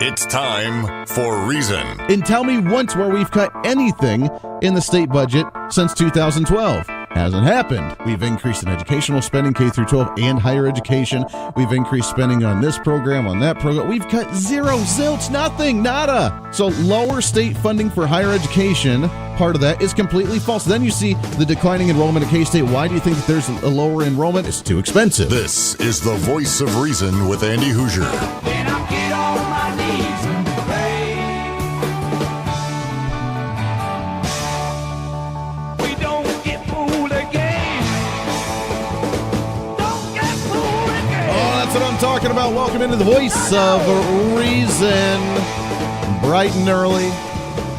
It's time for Reason. And tell me once where we've cut anything in the state budget since 2012. Hasn't happened. We've increased in educational spending, K through 12 and higher education. We've increased spending on this program, on that program. We've cut zero, zilch, nothing, nada. So lower state funding for higher education, part of that is completely false. Then you see the declining enrollment at K-State. Why do you think that there's a lower enrollment? It's too expensive. This is the Voice of Reason with Andy Hoosier. Then I get on my knees and pray. We don't get fooled again. Don't get fooled again. Oh, that's what I'm talking about. Welcome into the Voice of Reason. Bright and early.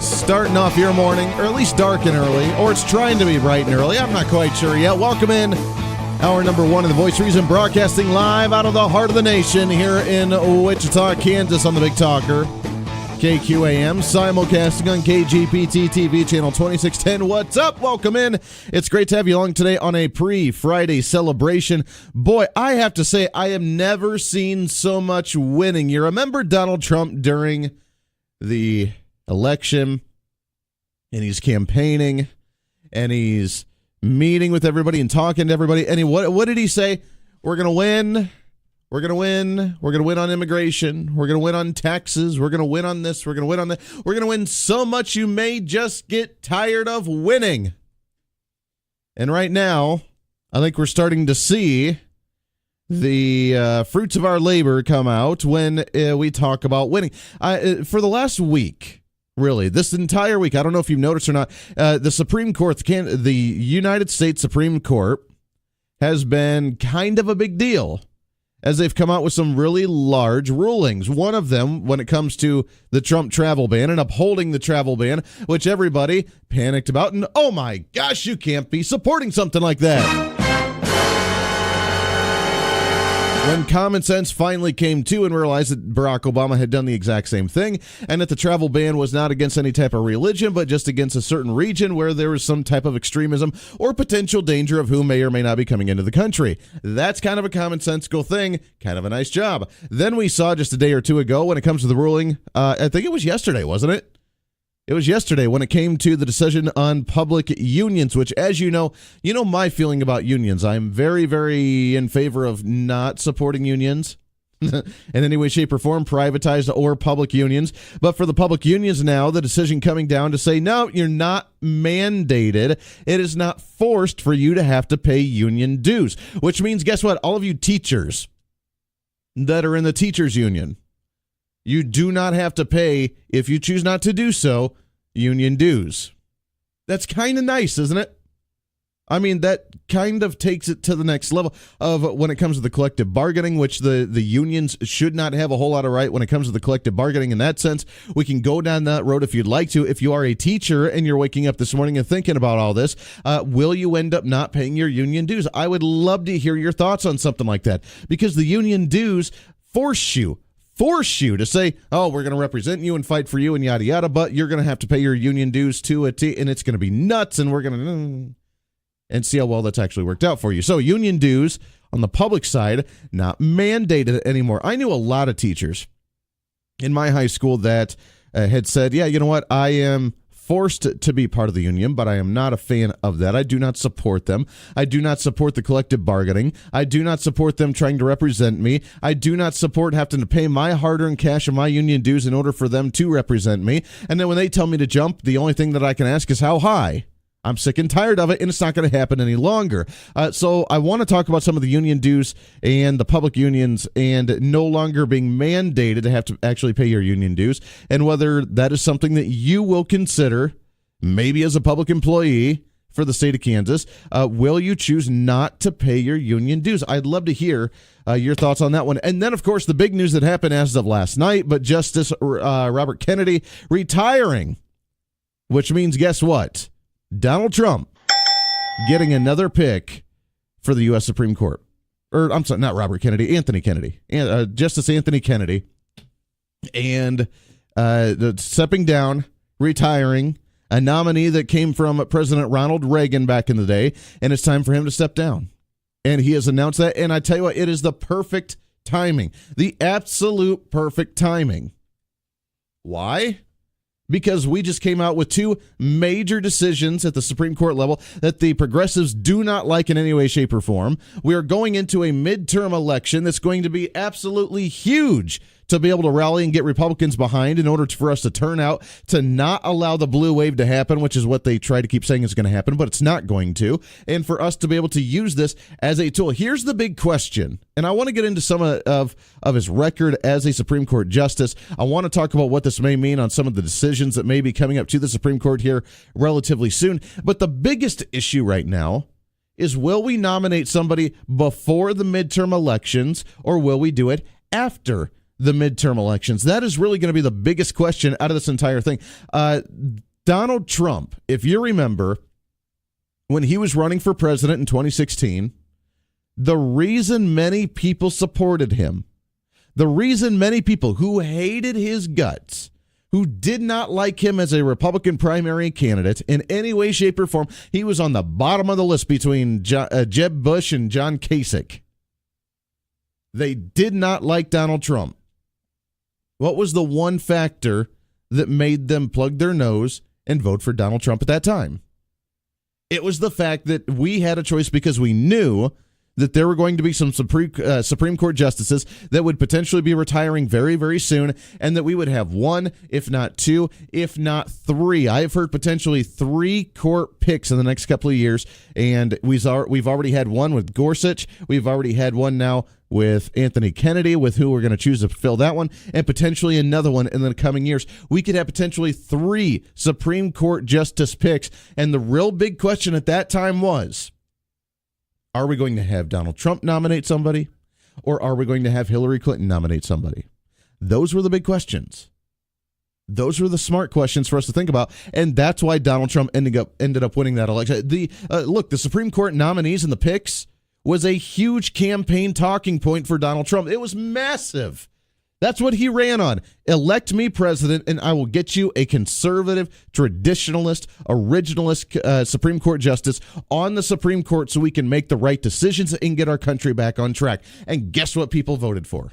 Starting off your morning, or at least dark and early, or it's trying to be bright and early. I'm not quite sure yet. Welcome in. Hour number one of the Voice of Reason, broadcasting live out of the heart of the nation here in Wichita, Kansas on the Big Talker. KQAM, simulcasting on KGPT TV, channel 2610. What's up? Welcome in. It's great to have you along today on a pre-Friday celebration. Boy, I have to say, I have never seen so much winning. You remember Donald Trump during the election, and he's campaigning, and he's meeting with everybody and talking to everybody, and what did he say? We're going to win. We're going to win. We're going to win on immigration. We're going to win on taxes. We're going to win on this. We're going to win on that. We're going to win so much you may just get tired of winning. And right now, I think we're starting to see the fruits of our labor come out when we talk about winning. For the last week, really, this entire week, I don't know if you've noticed or not, the Supreme Court, the United States Supreme Court, has been kind of a big deal as they've come out with some really large rulings. One of them, when it comes to the Trump travel ban and upholding the travel ban, which everybody panicked about, and oh my gosh, you can't be supporting something like that. When common sense finally came to and realized that Barack Obama had done the exact same thing, and that the travel ban was not against any type of religion, but just against a certain region where there was some type of extremism or potential danger of who may or may not be coming into the country. That's kind of a commonsensical thing, kind of a nice job. Then we saw just a day or two ago when it comes to the ruling, I think it was yesterday, wasn't it? It was yesterday when it came to the decision on public unions, which, as you know my feeling about unions. I'm very, very in favor of not supporting unions in any way, shape, or form, privatized or public unions. But for the public unions now, the decision coming down to say, no, you're not mandated. It is not forced for you to have to pay union dues, which means, guess what? All of you teachers that are in the teachers union, you do not have to pay, if you choose not to do so, union dues. That's kind of nice, isn't it? I mean, that kind of takes it to the next level of when it comes to the collective bargaining, which the unions should not have a whole lot of right when it comes to the collective bargaining. In that sense, we can go down that road if you'd like to. If you are a teacher and you're waking up this morning and thinking about all this, will you end up not paying your union dues? I would love to hear your thoughts on something like that, because the union dues force you to say, oh, we're going to represent you and fight for you and yada, yada, but you're going to have to pay your union dues to a T, and it's going to be nuts, and we're going to and see how well that's actually worked out for you. So union dues on the public side, not mandated anymore. I knew a lot of teachers in my high school that had said, yeah, you know what, I am forced to be part of the union, but I am not a fan of that. I do not support them. I do not support the collective bargaining. I do not support them trying to represent me. I do not support having to pay my hard-earned cash and my union dues in order for them to represent me. And then when they tell me to jump, the only thing that I can ask is how high. I'm sick and tired of it, and it's not going to happen any longer. So I want to talk about some of the union dues and the public unions and no longer being mandated to have to actually pay your union dues, and whether that is something that you will consider, maybe as a public employee for the state of Kansas. Will you choose not to pay your union dues? I'd love to hear your thoughts on that one. And then, of course, the big news that happened as of last night, but Justice Robert Kennedy retiring, which means, guess what? Donald Trump getting another pick for the U.S. Supreme Court. Or, I'm sorry, not Robert Kennedy, Anthony Kennedy. Justice Anthony Kennedy. And stepping down, retiring, a nominee that came from President Ronald Reagan back in the day, and it's time for him to step down. And he has announced that, and I tell you what, it is the perfect timing. The absolute perfect timing Why? Because we just came out with two major decisions at the Supreme Court level that the progressives do not like in any way, shape, or form. We are going into a midterm election that's going to be absolutely huge to be able to rally and get Republicans behind in order for us to turn out to not allow the blue wave to happen, which is what they try to keep saying is going to happen, but it's not going to, and for us to be able to use this as a tool. Here's the big question, and I want to get into some of his record as a Supreme Court justice. I want to talk about what this may mean on some of the decisions that may be coming up to the Supreme Court here relatively soon, but the biggest issue right now is, will we nominate somebody before the midterm elections, or will we do it after the midterm elections? That is really going to be the biggest question out of this entire thing. Donald Trump, if you remember, when he was running for president in 2016, the reason many people supported him, the reason many people who hated his guts, who did not like him as a Republican primary candidate in any way, shape, or form, he was on the bottom of the list between Jeb Bush and John Kasich. They did not like Donald Trump. What was the one factor that made them plug their nose and vote for Donald Trump at that time? It was the fact that we had a choice because we knew that there were going to be some Supreme Court justices that would potentially be retiring very, very soon, and that we would have one, if not two, if not three. I have heard potentially 3 court picks in the next couple of years, and we've already had one with Gorsuch. We've already had one now with Anthony Kennedy, with who we're going to choose to fill that one, and potentially another one in the coming years. We could have potentially 3 Supreme Court justice picks, and the real big question at that time was, are we going to have Donald Trump nominate somebody, or are we going to have Hillary Clinton nominate somebody? Those were the big questions. Those were the smart questions for us to think about, and that's why Donald Trump ended up winning that election. The Supreme Court nominees and the picks was a huge campaign talking point for Donald Trump. It was massive. That's what he ran on. Elect me president, and I will get you a conservative, traditionalist, originalist Supreme Court justice on the Supreme Court so we can make the right decisions and get our country back on track. And guess what people voted for?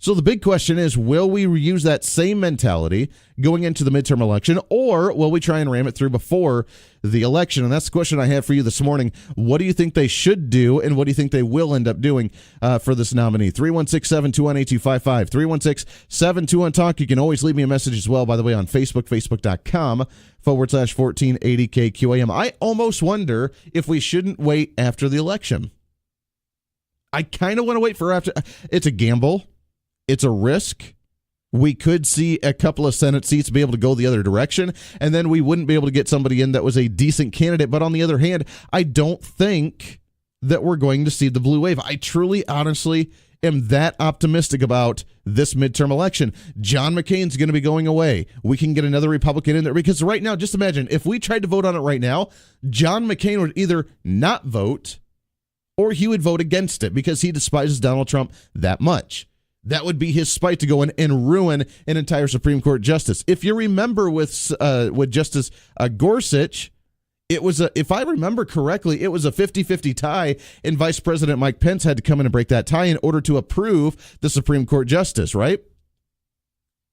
So the big question is, will we use that same mentality going into the midterm election, or will we try and ram it through before the election? And that's the question I have for you this morning. What do you think they should do, and what do you think they will end up doing for this nominee? 316-721-8255, 316-721-TALK. You can always leave me a message as well, by the way, on Facebook, facebook.com/1480KQAM. I almost wonder if we shouldn't wait after the election. I kind of want to wait for after. It's a gamble. It's a risk. We could see a couple of Senate seats be able to go the other direction, and then we wouldn't be able to get somebody in that was a decent candidate. But on the other hand, I don't think that we're going to see the blue wave. I truly, honestly am that optimistic about this midterm election. John McCain's going to be going away. We can get another Republican in there, because right now, just imagine, if we tried to vote on it right now, John McCain would either not vote or he would vote against it because he despises Donald Trump that much. That would be his spite to go in and ruin an entire Supreme Court justice. If you remember with Justice Gorsuch, it was if I remember correctly, it was a 50-50 tie, and Vice President Mike Pence had to come in and break that tie in order to approve the Supreme Court justice, right?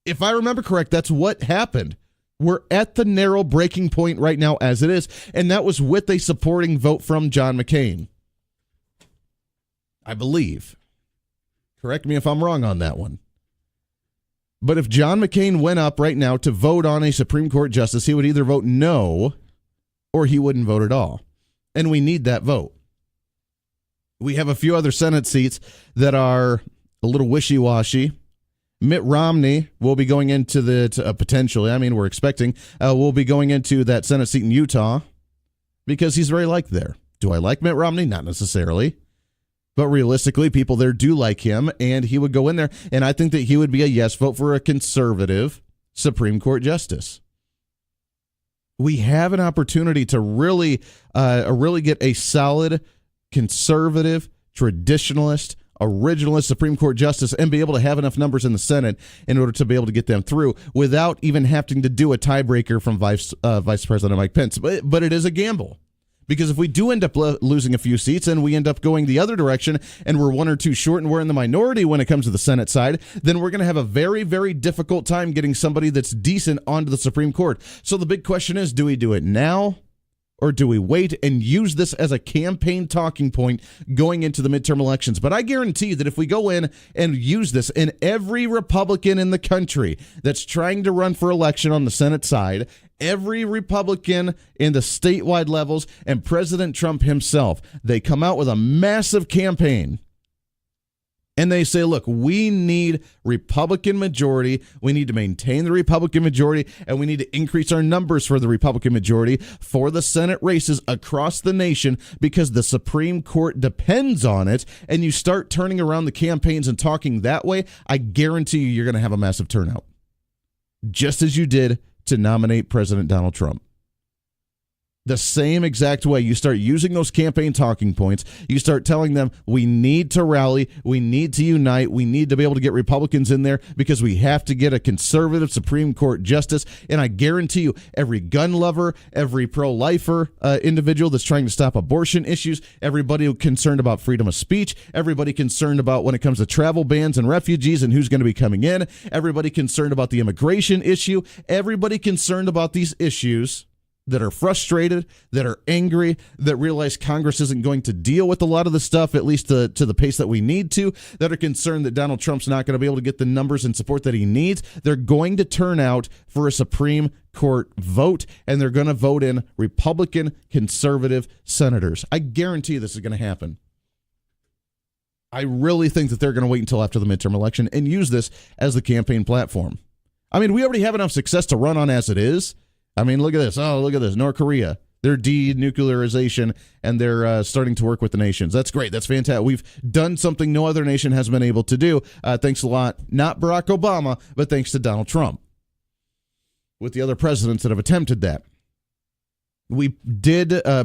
If I remember correct, that's what happened. We're at the narrow breaking point right now as it is, and that was with a supporting vote from John McCain, I believe. Correct me if I'm wrong on that one. But if John McCain went up right now to vote on a Supreme Court justice, he would either vote no or he wouldn't vote at all. And we need that vote. We have a few other Senate seats that are a little wishy-washy. Mitt Romney will be going into potentially, we're expecting, will be going into that Senate seat in Utah because he's very liked there. Do I like Mitt Romney? Not necessarily. But realistically, people there do like him, and he would go in there, and I think that he would be a yes vote for a conservative Supreme Court justice. We have an opportunity to really get a solid, conservative, traditionalist, originalist Supreme Court justice and be able to have enough numbers in the Senate in order to be able to get them through without even having to do a tiebreaker from Vice President Mike Pence. But it is a gamble. Because if we do end up losing a few seats and we end up going the other direction and we're one or two short and we're in the minority when it comes to the Senate side, then we're going to have a very, very difficult time getting somebody that's decent onto the Supreme Court. So the big question is, do we do it now or do we wait and use this as a campaign talking point going into the midterm elections? But I guarantee that if we go in and use this, and every Republican in the country that's trying to run for election on the Senate side, every Republican in the statewide levels, and President Trump himself, they come out with a massive campaign. And they say, look, we need Republican majority. We need to maintain the Republican majority, and we need to increase our numbers for the Republican majority for the Senate races across the nation because the Supreme Court depends on it. And you start turning around the campaigns and talking that way, I guarantee you're going to have a massive turnout. Just as you did to nominate President Donald Trump. The same exact way. You start using those campaign talking points. You start telling them we need to rally, we need to unite, we need to be able to get Republicans in there because we have to get a conservative Supreme Court justice. And I guarantee you, every gun lover, every pro-lifer individual that's trying to stop abortion issues, everybody concerned about freedom of speech, everybody concerned about when it comes to travel bans and refugees and who's going to be coming in, everybody concerned about the immigration issue, everybody concerned about these issues that are frustrated, that are angry, that realize Congress isn't going to deal with a lot of the stuff, at least to the pace that we need to, that are concerned that Donald Trump's not going to be able to get the numbers and support that he needs. They're going to turn out for a Supreme Court vote, and they're going to vote in Republican conservative senators. I guarantee this is going to happen. I really think that they're going to wait until after the midterm election and use this as the campaign platform. I mean, we already have enough success to run on as it is. I mean, look at this. Oh, look at this. North Korea, their denuclearization, and they're starting to work with the nations. That's great. That's fantastic. We've done something no other nation has been able to do. Thanks a lot. Not Barack Obama, but thanks to Donald Trump. With the other presidents that have attempted that.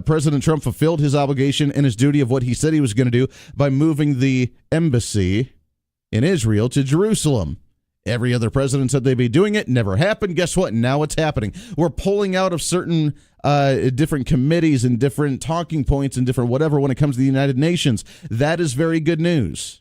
President Trump fulfilled his obligation and his duty of what he said he was going to do by moving the embassy in Israel to Jerusalem. Every other president said they'd be doing it. Never happened. Guess what? Now it's happening. We're pulling out of certain different committees and different talking points and different whatever when it comes to the United Nations. That is very good news.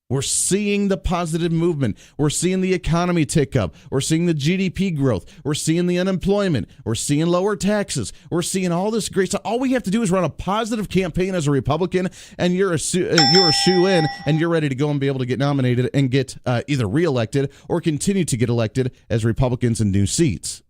We're seeing the positive movement. We're seeing the economy tick up. We're seeing the GDP growth. We're seeing the unemployment. We're seeing lower taxes. We're seeing all this great stuff. All we have to do is run a positive campaign as a Republican, and you're a shoe-in, and you're ready to go and be able to get nominated and get either reelected or continue to get elected as Republicans in new seats.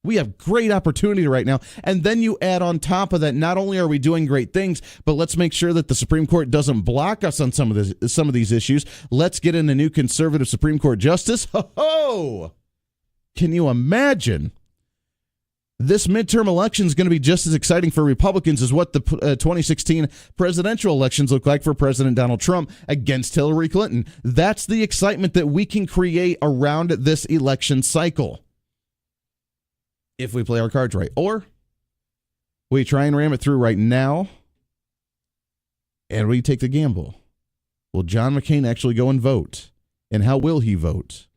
We have great opportunity right now. And then you add on top of that, not only are we doing great things, but let's make sure that the Supreme Court doesn't block us on some of these issues. Let's get in a new conservative Supreme Court justice. Ho-ho! Can you imagine? This midterm election is going to be just as exciting for Republicans as what the 2016 presidential elections look like for President Donald Trump against Hillary Clinton. That's the excitement that we can create around this election cycle. If we play our cards right. Or we try and ram it through right now and we take the gamble. Will John McCain actually go and vote? And how will he vote?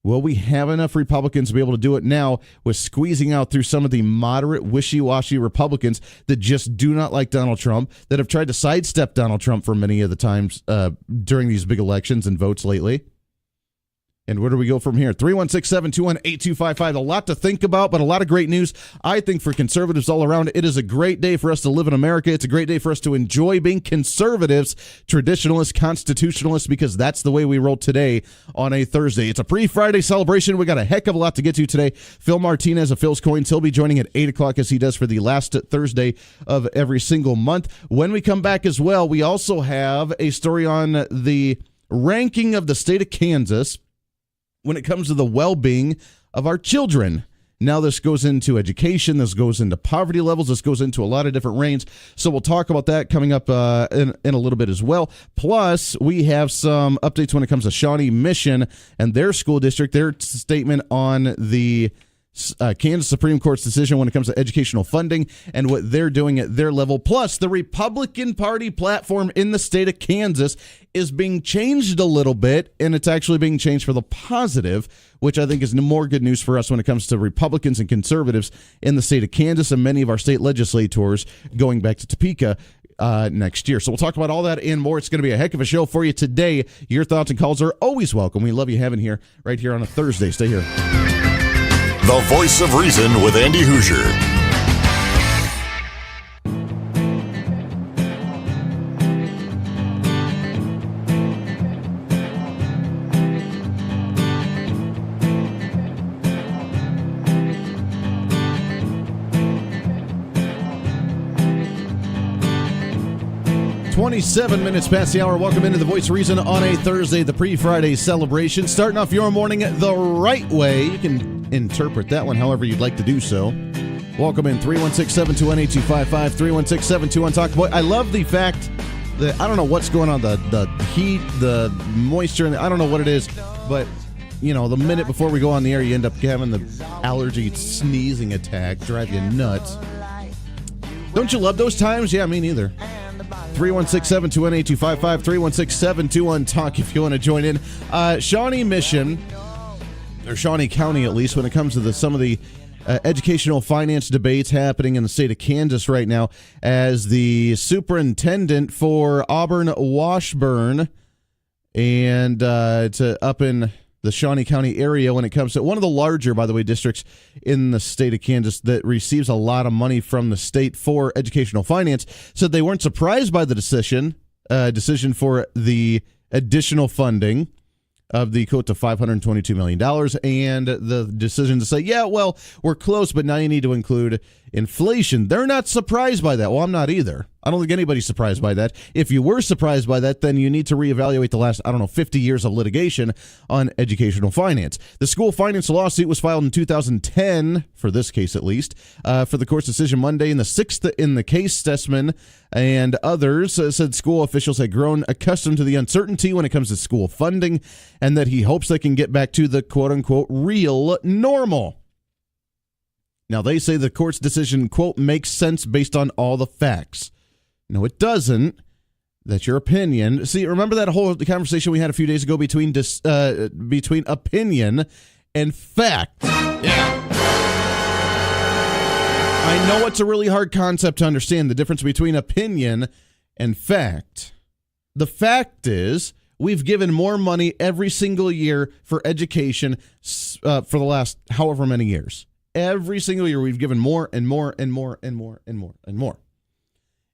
Will we have enough Republicans to be able to do it now with squeezing out through some of the moderate, wishy-washy Republicans that just do not like Donald Trump, that have tried to sidestep Donald Trump for many of the times during these big elections and votes lately? And where do we go from here? 316-721-8255. A lot to think about, but a lot of great news, I think, for conservatives all around. It is a great day for us to live in America. It's a great day for us to enjoy being conservatives, traditionalists, constitutionalists, because that's the way we roll today on a Thursday. It's a pre-Friday celebration. We got a heck of a lot to get to today. Phil Martinez of Phil's Coins, he'll be joining at 8 o'clock as he does for the last Thursday of every single month. When we come back as well, we also have a story on the ranking of the state of Kansas when it comes to the well-being of our children. Now this goes into education, this goes into poverty levels, this goes into a lot of different ranges. So we'll talk about that coming up in a little bit as well. Plus, we have some updates when it comes to Shawnee Mission and their school district, their statement on the Kansas Supreme Court's decision when it comes to educational funding and what they're doing at their level. Plus, the Republican Party platform in the state of Kansas is being changed a little bit, and it's actually being changed for the positive, which I think is more good news for us when it comes to Republicans and conservatives in the state of Kansas and many of our state legislators going back to Topeka next year. So we'll talk about all that and more. It's going to be a heck of a show for you today. Your thoughts and calls are always welcome. We love you having here right here on a Thursday. Stay here. The Voice of Reason with Andy Hoosier. 27 minutes past the hour. Welcome into the Voice of Reason on a Thursday, the pre-Friday celebration. Starting off your morning the right way. You can interpret that one however you'd like to do so. Welcome in 316-721-8255, 316-721-TALK. Boy, I love the fact that I don't know what's going on, the heat, the moisture, and I don't know what it is, but you know, the minute before we go on the air, you end up having the allergy sneezing attack, drive you nuts. Don't you love those times? Yeah, me neither. 316-721-8255, 316-721-TALK if you want to join in. Shawnee Mission, or Shawnee County at least, when it comes to some of the educational finance debates happening in the state of Kansas right now, as the superintendent for Auburn Washburn, and it's up in the Shawnee County area when it comes to one of the larger, by the way, districts in the state of Kansas that receives a lot of money from the state for educational finance, said they weren't surprised by the decision for the additional funding of the quote to $522 million and the decision to say, yeah, well, we're close, but now you need to include inflation. They're not surprised by that. Well, I'm not either. I don't think anybody's surprised by that. If you were surprised by that, then you need to reevaluate the last, 50 years of litigation on educational finance. The school finance lawsuit was filed in 2010, for this case at least, for the court's decision Monday. In the sixth in the case, Stessman and others said school officials had grown accustomed to the uncertainty when it comes to school funding, and that he hopes they can get back to the quote-unquote real normal. Now, they say the court's decision, quote, makes sense based on all the facts. No, it doesn't. That's your opinion. See, remember that whole conversation we had a few days ago between opinion and fact? Yeah. I know it's a really hard concept to understand, the difference between opinion and fact. The fact is, we've given more money every single year for education for the last however many years. Every single year we've given more and more and more and more and more and more.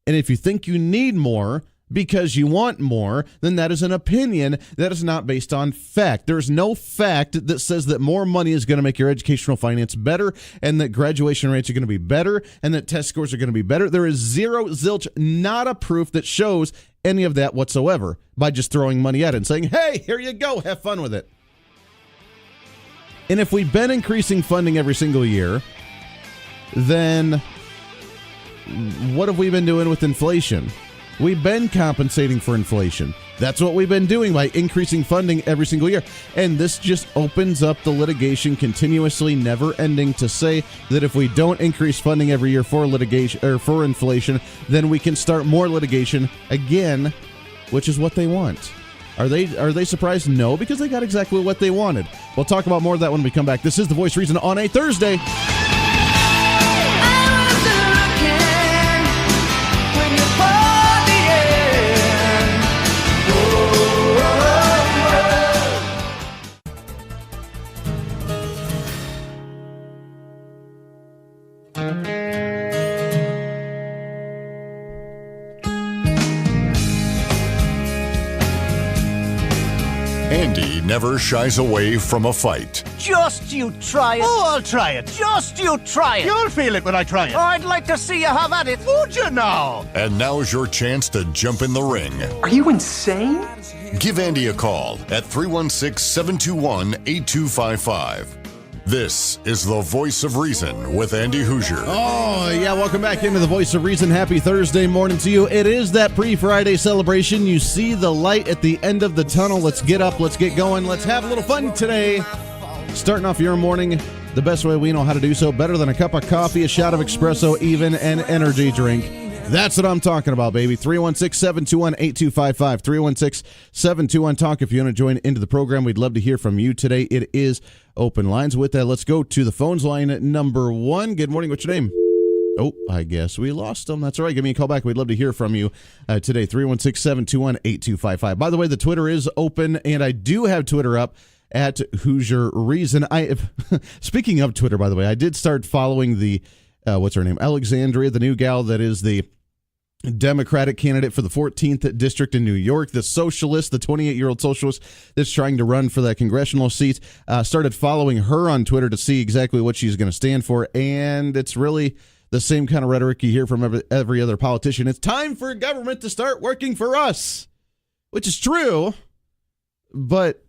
And if you think you need more because you want more, then that is an opinion that is not based on fact. There's no fact that says that more money is going to make your educational finance better, and that graduation rates are going to be better, and that test scores are going to be better. There is zero, zilch, not a proof that shows any of that whatsoever by just throwing money at it and saying, hey, here you go, have fun with it. And if we've been increasing funding every single year, then what have we been doing with inflation? We've been compensating for inflation. That's what we've been doing by increasing funding every single year. And this just opens up the litigation continuously, never ending, to say that if we don't increase funding every year for litigation or for inflation, then we can start more litigation again, which is what they want. Are they surprised? No, because they got exactly what they wanted. We'll talk about more of that when we come back. This is The Voice of Reason on a Thursday. Andy never shies away from a fight. Just you try it. Oh, I'll try it. Just you try it. You'll feel it when I try it. I'd like to see you have at it. Would you now? And now's your chance to jump in the ring. Are you insane? Give Andy a call at 316-721-8255. This is The Voice of Reason with Andy Hoosier. Oh, yeah, welcome back into The Voice of Reason. Happy Thursday morning to you. It is that pre-Friday celebration. You see the light at the end of the tunnel. Let's get up, let's get going, let's have a little fun today. Starting off your morning the best way we know how to do so, better than a cup of coffee, a shot of espresso, even an energy drink. That's what I'm talking about, baby. 316-721-8255. 316-721-TALK. If you want to join into the program, we'd love to hear from you today. It is open lines. With that, let's go to the phones line at number 1. Good morning. What's your name? Oh, I guess we lost them. That's all right. Give me a call back. We'd love to hear from you today. 316-721-8255. By the way, the Twitter is open, and I do have Twitter up at Hoosier Reason. Speaking of Twitter, by the way, I did start following the, what's her name? Alexandria, the new gal that is the Democratic candidate for the 14th district in New York, the socialist, the 28-year-old socialist that's trying to run for that congressional seat. Started following her on Twitter to see exactly what she's going to stand for, and it's really the same kind of rhetoric you hear from every other politician. It's time for government to start working for us, which is true, but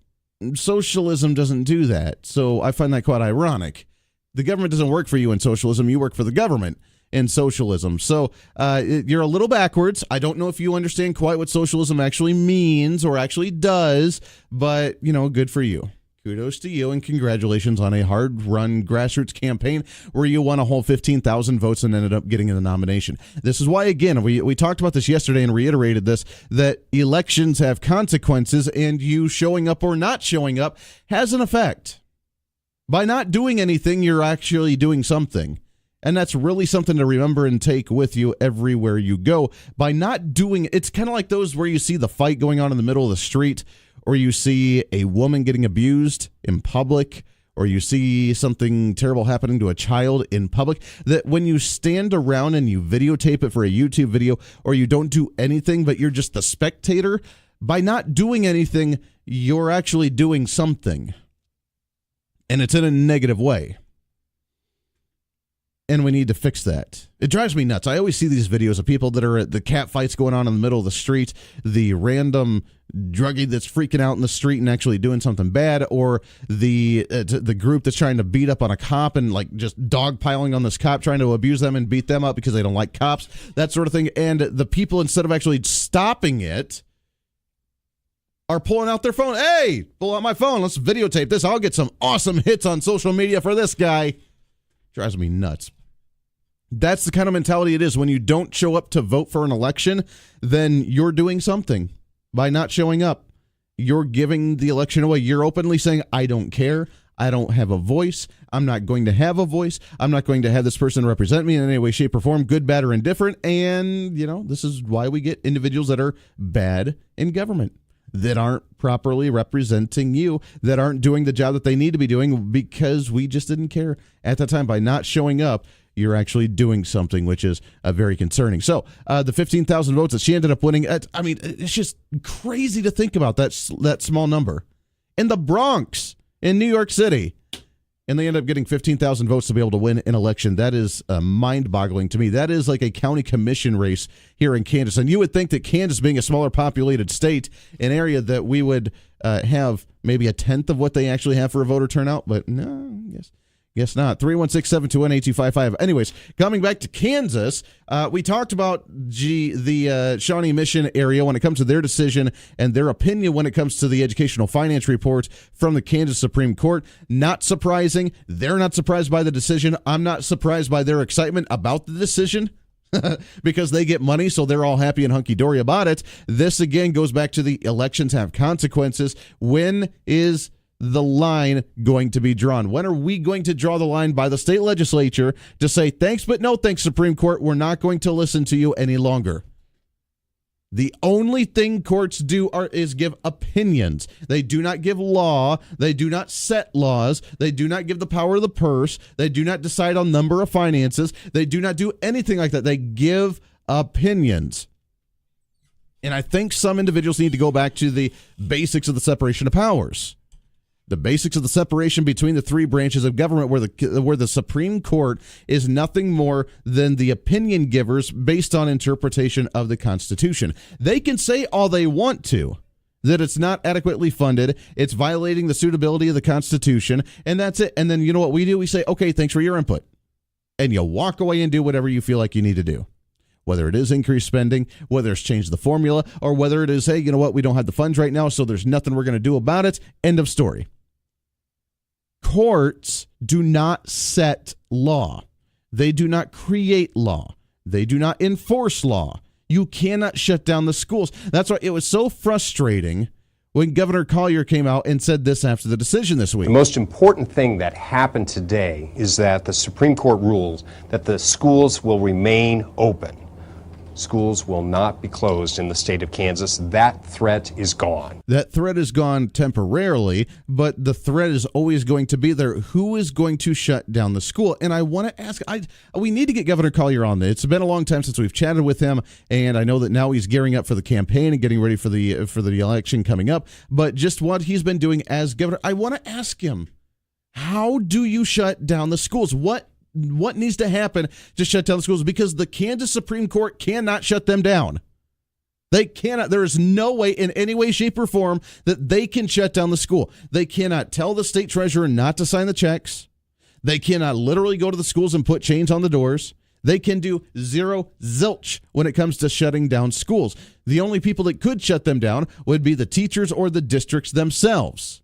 socialism doesn't do that. So I find that quite ironic. The government doesn't work for you in socialism. You work for the government in socialism. So you're a little backwards. I don't know if you understand quite what socialism actually means or actually does, but, good for you. Kudos to you, and congratulations on a hard-run grassroots campaign where you won a whole 15,000 votes and ended up getting the nomination. This is why, again, we talked about this yesterday and reiterated this, that elections have consequences, and you showing up or not showing up has an effect. By not doing anything, you're actually doing something. And that's really something to remember and take with you everywhere you go. By not doing, it's kind of like those where you see the fight going on in the middle of the street, or you see a woman getting abused in public, or you see something terrible happening to a child in public, that when you stand around and you videotape it for a YouTube video, or you don't do anything, but you're just the spectator, by not doing anything, you're actually doing something. And it's in a negative way. And we need to fix that. It drives me nuts. I always see these videos of people that are at the cat fights going on in the middle of the street, the random druggie that's freaking out in the street and actually doing something bad, or the group that's trying to beat up on a cop and like just dogpiling on this cop, trying to abuse them and beat them up because they don't like cops, that sort of thing. And the people, instead of actually stopping it, are pulling out their phone. Hey, pull out my phone. Let's videotape this. I'll get some awesome hits on social media for this guy. Drives me nuts. That's the kind of mentality it is. When you don't show up to vote for an election, then you're doing something. By not showing up, you're giving the election away. You're openly saying, I don't care. I don't have a voice. I'm not going to have a voice. I'm not going to have this person represent me in any way, shape, or form, good, bad, or indifferent. And, this is why we get individuals that are bad in government, that aren't properly representing you, that aren't doing the job that they need to be doing because we just didn't care at that time. By not showing up, you're actually doing something, which is very concerning. So the 15,000 votes that she ended up winning, it's just crazy to think about that small number. In the Bronx, in New York City, and they end up getting 15,000 votes to be able to win an election. That is mind-boggling to me. That is like a county commission race here in Kansas. And you would think that Kansas, being a smaller populated state, an area that we would have maybe a tenth of what they actually have for a voter turnout, but no, Guess not. 316-721-8255. Anyways, coming back to Kansas, we talked about the Shawnee Mission area when it comes to their decision and their opinion when it comes to the educational finance report from the Kansas Supreme Court. Not surprising. They're not surprised by the decision. I'm not surprised by their excitement about the decision. Because they get money, so they're all happy and hunky-dory about it. This, again, goes back to the elections have consequences. When is the line going to be drawn? When are we going to draw the line by the state legislature to say, thanks, but no thanks, Supreme Court, we're not going to listen to you any longer? The only thing courts do is give opinions. They do not give law. They do not set laws. They do not give the power of the purse. They do not decide on number of finances. They do not do anything like that. They give opinions. And I think some individuals need to go back to the basics of the separation of powers. The basics of the separation between the three branches of government, where the Supreme Court is nothing more than the opinion givers based on interpretation of the Constitution. They can say all they want to, that it's not adequately funded, it's violating the suitability of the Constitution, and that's it. And then you know what we do? We say, okay, thanks for your input. And you walk away and do whatever you feel like you need to do. Whether it is increased spending, whether it's change the formula, or whether it is, hey, you know what, we don't have the funds right now, so there's nothing we're going to do about it. End of story. Courts do not set law. They do not create law. They do not enforce law. You cannot shut down the schools. That's why it was so frustrating when Governor Collier came out and said this after the decision this week. The most important thing that happened today is that the Supreme Court rules that the schools will remain open. Schools will not be closed in the state of Kansas. That threat is gone. That threat is gone temporarily, but the threat is always going to be there. Who is going to shut down the school? And I want to ask, we need to get Governor Collier on this. It's been a long time since we've chatted with him, and I know that now he's gearing up for the campaign and getting ready for the election coming up. But just what he's been doing as governor, I want to ask him, how do you shut down the schools? What needs to happen to shut down the schools? Because the Kansas Supreme Court cannot shut them down. They cannot. There is no way in any way, shape, or form that they can shut down the school. They cannot tell the state treasurer not to sign the checks. They cannot literally go to the schools and put chains on the doors. They can do zilch when it comes to shutting down schools. The only people that could shut them down would be the teachers or the districts themselves.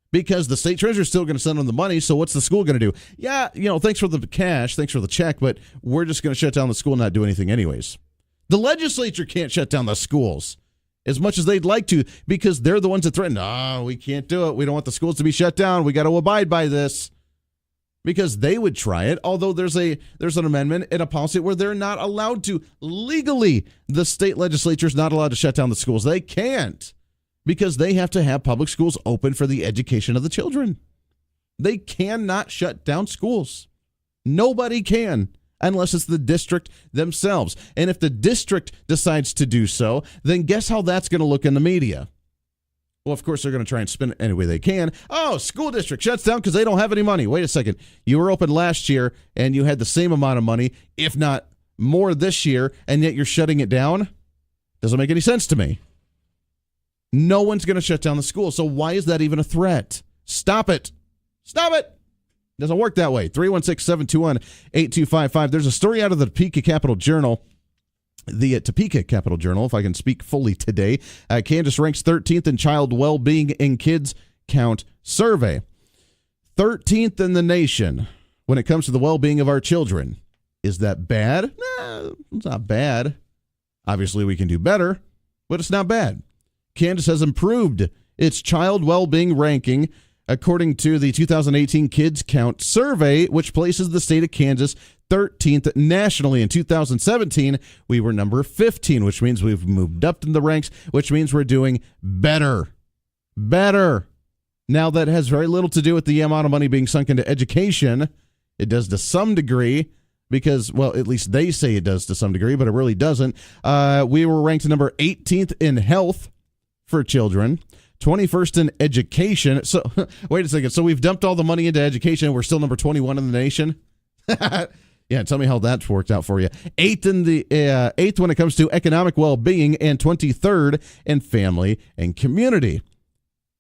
Because the state treasurer is still going to send them the money, so what's the school going to do? Yeah, thanks for the cash, thanks for the check, but we're just going to shut down the school and not do anything anyways. The legislature can't shut down the schools as much as they'd like to because they're the ones that threaten, we can't do it. We don't want the schools to be shut down. We got to abide by this. Because they would try it, although there's an amendment and a policy where they're not allowed to. Legally, the state legislature is not allowed to shut down the schools. They can't. Because they have to have public schools open for the education of the children. They cannot shut down schools. Nobody can, unless it's the district themselves. And if the district decides to do so, then guess how that's going to look in the media? Well, of course, they're going to try and spin it any way they can. Oh, school district shuts down because they don't have any money. Wait a second. You were open last year, and you had the same amount of money, if not more this year, and yet you're shutting it down? Doesn't make any sense to me. No one's going to shut down the school. So why is that even a threat? Stop it. Stop it. Doesn't work that way. 316-721-8255. There's a story out of the Topeka Capital Journal. The Topeka Capital Journal, if I can speak fully today. Kansas ranks 13th in child well-being in kids count survey. 13th in the nation when it comes to the well-being of our children. Is that bad? Nah, it's not bad. Obviously, we can do better, but it's not bad. Kansas has improved its child well-being ranking according to the 2018 Kids Count Survey, which places the state of Kansas 13th nationally. In 2017, we were number 15, which means we've moved up in the ranks, which means we're doing better. Better. Now, that has very little to do with the amount of money being sunk into education. It does to some degree, because, well, at least they say it does to some degree, but it really doesn't. We were ranked number 18th in health for children, 21st in education. So, wait a second. So we've dumped all the money into education and we're still number 21 in the nation? Yeah, tell me how that's worked out for you. Eighth when it comes to economic well-being, and 23rd in family and community.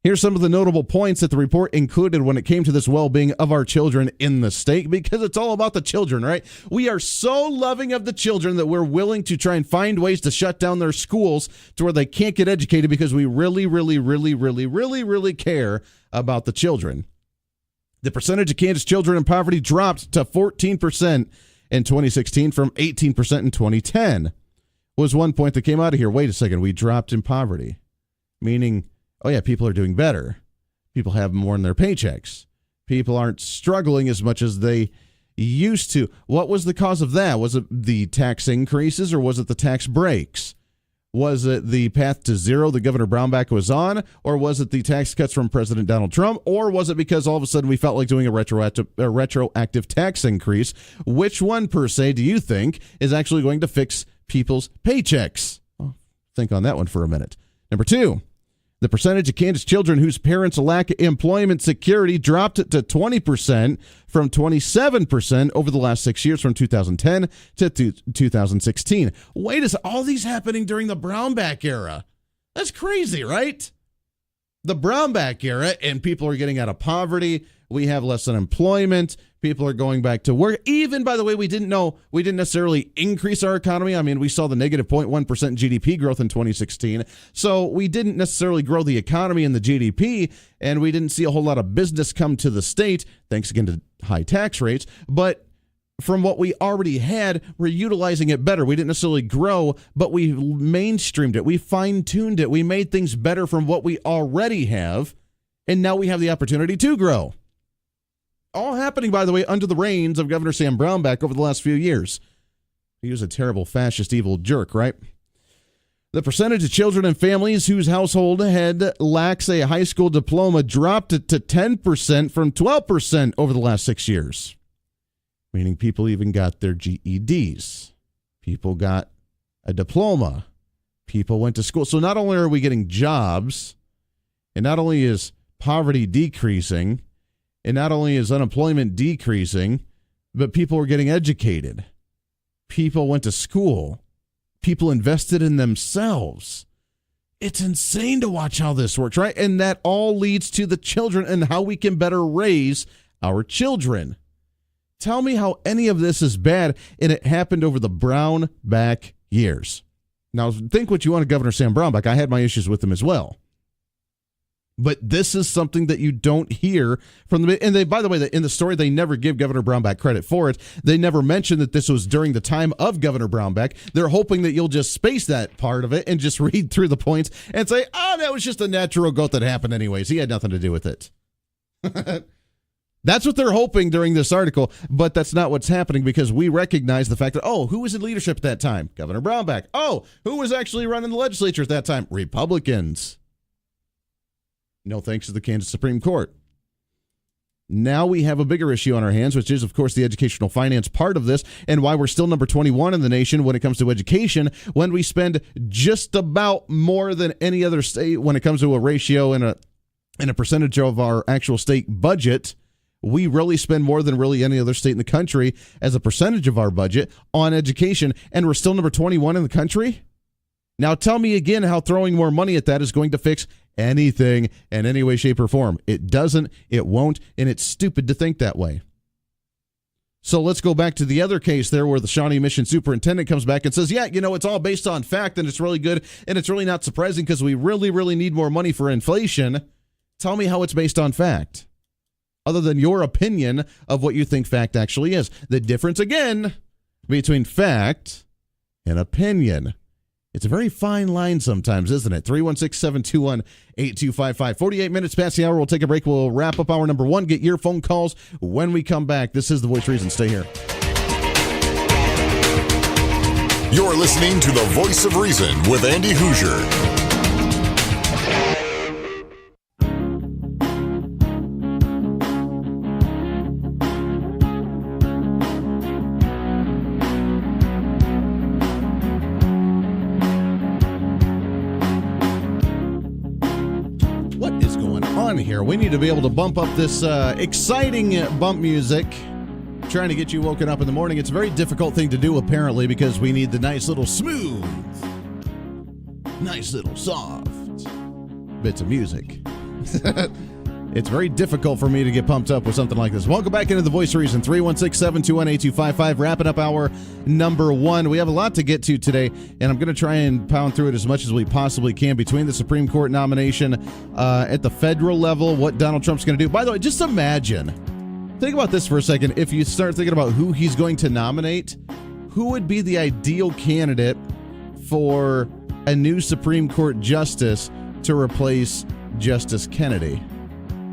Here's some of the notable points that the report included when it came to this well-being of our children in the state, because it's all about the children, right? We are so loving of the children that we're willing to try and find ways to shut down their schools to where they can't get educated because we really, really, really, really, really, really care about the children. The percentage of Kansas children in poverty dropped to 14% in 2016 from 18% in 2010. Was one point that came out of here. Wait a second, we dropped in poverty, meaning, oh yeah, people are doing better. People have more in their paychecks. People aren't struggling as much as they used to. What was the cause of that? Was it the tax increases or was it the tax breaks? Was it the path to zero that Governor Brownback was on, or was it the tax cuts from President Donald Trump, or was it because all of a sudden we felt like doing a retroactive tax increase? Which one, per se, do you think is actually going to fix people's paychecks? Well, think on that one for a minute. Number two, the percentage of Kansas children whose parents lack employment security dropped to 20% from 27% over the last 6 years, from 2010 to 2016. Wait a second, all these happening during the Brownback era. That's crazy, right? The Brownback era, and people are getting out of poverty. We have less unemployment. People are going back to work. Even, by the way, we didn't necessarily increase our economy. I mean, we saw the negative 0.1% GDP growth in 2016. So we didn't necessarily grow the economy and the GDP, and we didn't see a whole lot of business come to the state, thanks again to high tax rates. But from what we already had, we're utilizing it better. We didn't necessarily grow, but we mainstreamed it. We fine-tuned it. We made things better from what we already have, and now we have the opportunity to grow. All happening, by the way, under the reins of Governor Sam Brownback over the last few years. He was a terrible fascist, evil jerk, right? The percentage of children and families whose household head lacks a high school diploma dropped to 10% from 12% over the last 6 years. Meaning people even got their GEDs. People got a diploma. People went to school. So not only are we getting jobs, and not only is poverty decreasing, and not only is unemployment decreasing, but people are getting educated. People went to school. People invested in themselves. It's insane to watch how this works, right? And that all leads to the children and how we can better raise our children. Tell me how any of this is bad, and it happened over the Brownback years. Now, think what you want of Governor Sam Brownback. I had my issues with him as well. But this is something that you don't hear from the, and they, by the way, in the story, they never give Governor Brownback credit for it. They never mention that this was during the time of Governor Brownback. They're hoping that you'll just space that part of it and just read through the points and say, that was just a natural growth that happened anyways. He had nothing to do with it. That's what they're hoping during this article, but that's not what's happening because we recognize the fact that, who was in leadership at that time? Governor Brownback. Who was actually running the legislature at that time? Republicans. No thanks to the Kansas Supreme Court. Now we have a bigger issue on our hands, which is, of course, the educational finance part of this and why we're still number 21 in the nation when it comes to education, when we spend just about more than any other state when it comes to a ratio and a percentage of our actual state budget. We really spend more than really any other state in the country as a percentage of our budget on education, and we're still number 21 in the country? Now tell me again how throwing more money at that is going to fix anything in any way, shape, or form. It doesn't, it won't, and it's stupid to think that way. So let's go back to the other case there where the Shawnee Mission superintendent comes back and says, it's all based on fact and it's really good and it's really not surprising because we really, really need more money for inflation. Tell me how it's based on fact, other than your opinion of what you think fact actually is. The difference, again, between fact and opinion. It's a very fine line sometimes, isn't it? 316-721-8255. 48 minutes past the hour. We'll take a break. We'll wrap up hour number one. Get your phone calls when we come back. This is The Voice of Reason. Stay here. You're listening to The Voice of Reason with Andy Hoosier. Here, we need to be able to bump up this exciting bump music, trying to get you woken up in the morning. It's a very difficult thing to do, apparently, because we need the nice little smooth, nice little soft bits of music. It's very difficult for me to get pumped up with something like this. Welcome back into The Voice of Reason, 316-721-8255, wrapping up hour number one. We have a lot to get to today, and I'm going to try and pound through it as much as we possibly can between the Supreme Court nomination at the federal level, what Donald Trump's going to do. By the way, just imagine, think about this for a second. If you start thinking about who he's going to nominate, who would be the ideal candidate for a new Supreme Court justice to replace Justice Kennedy?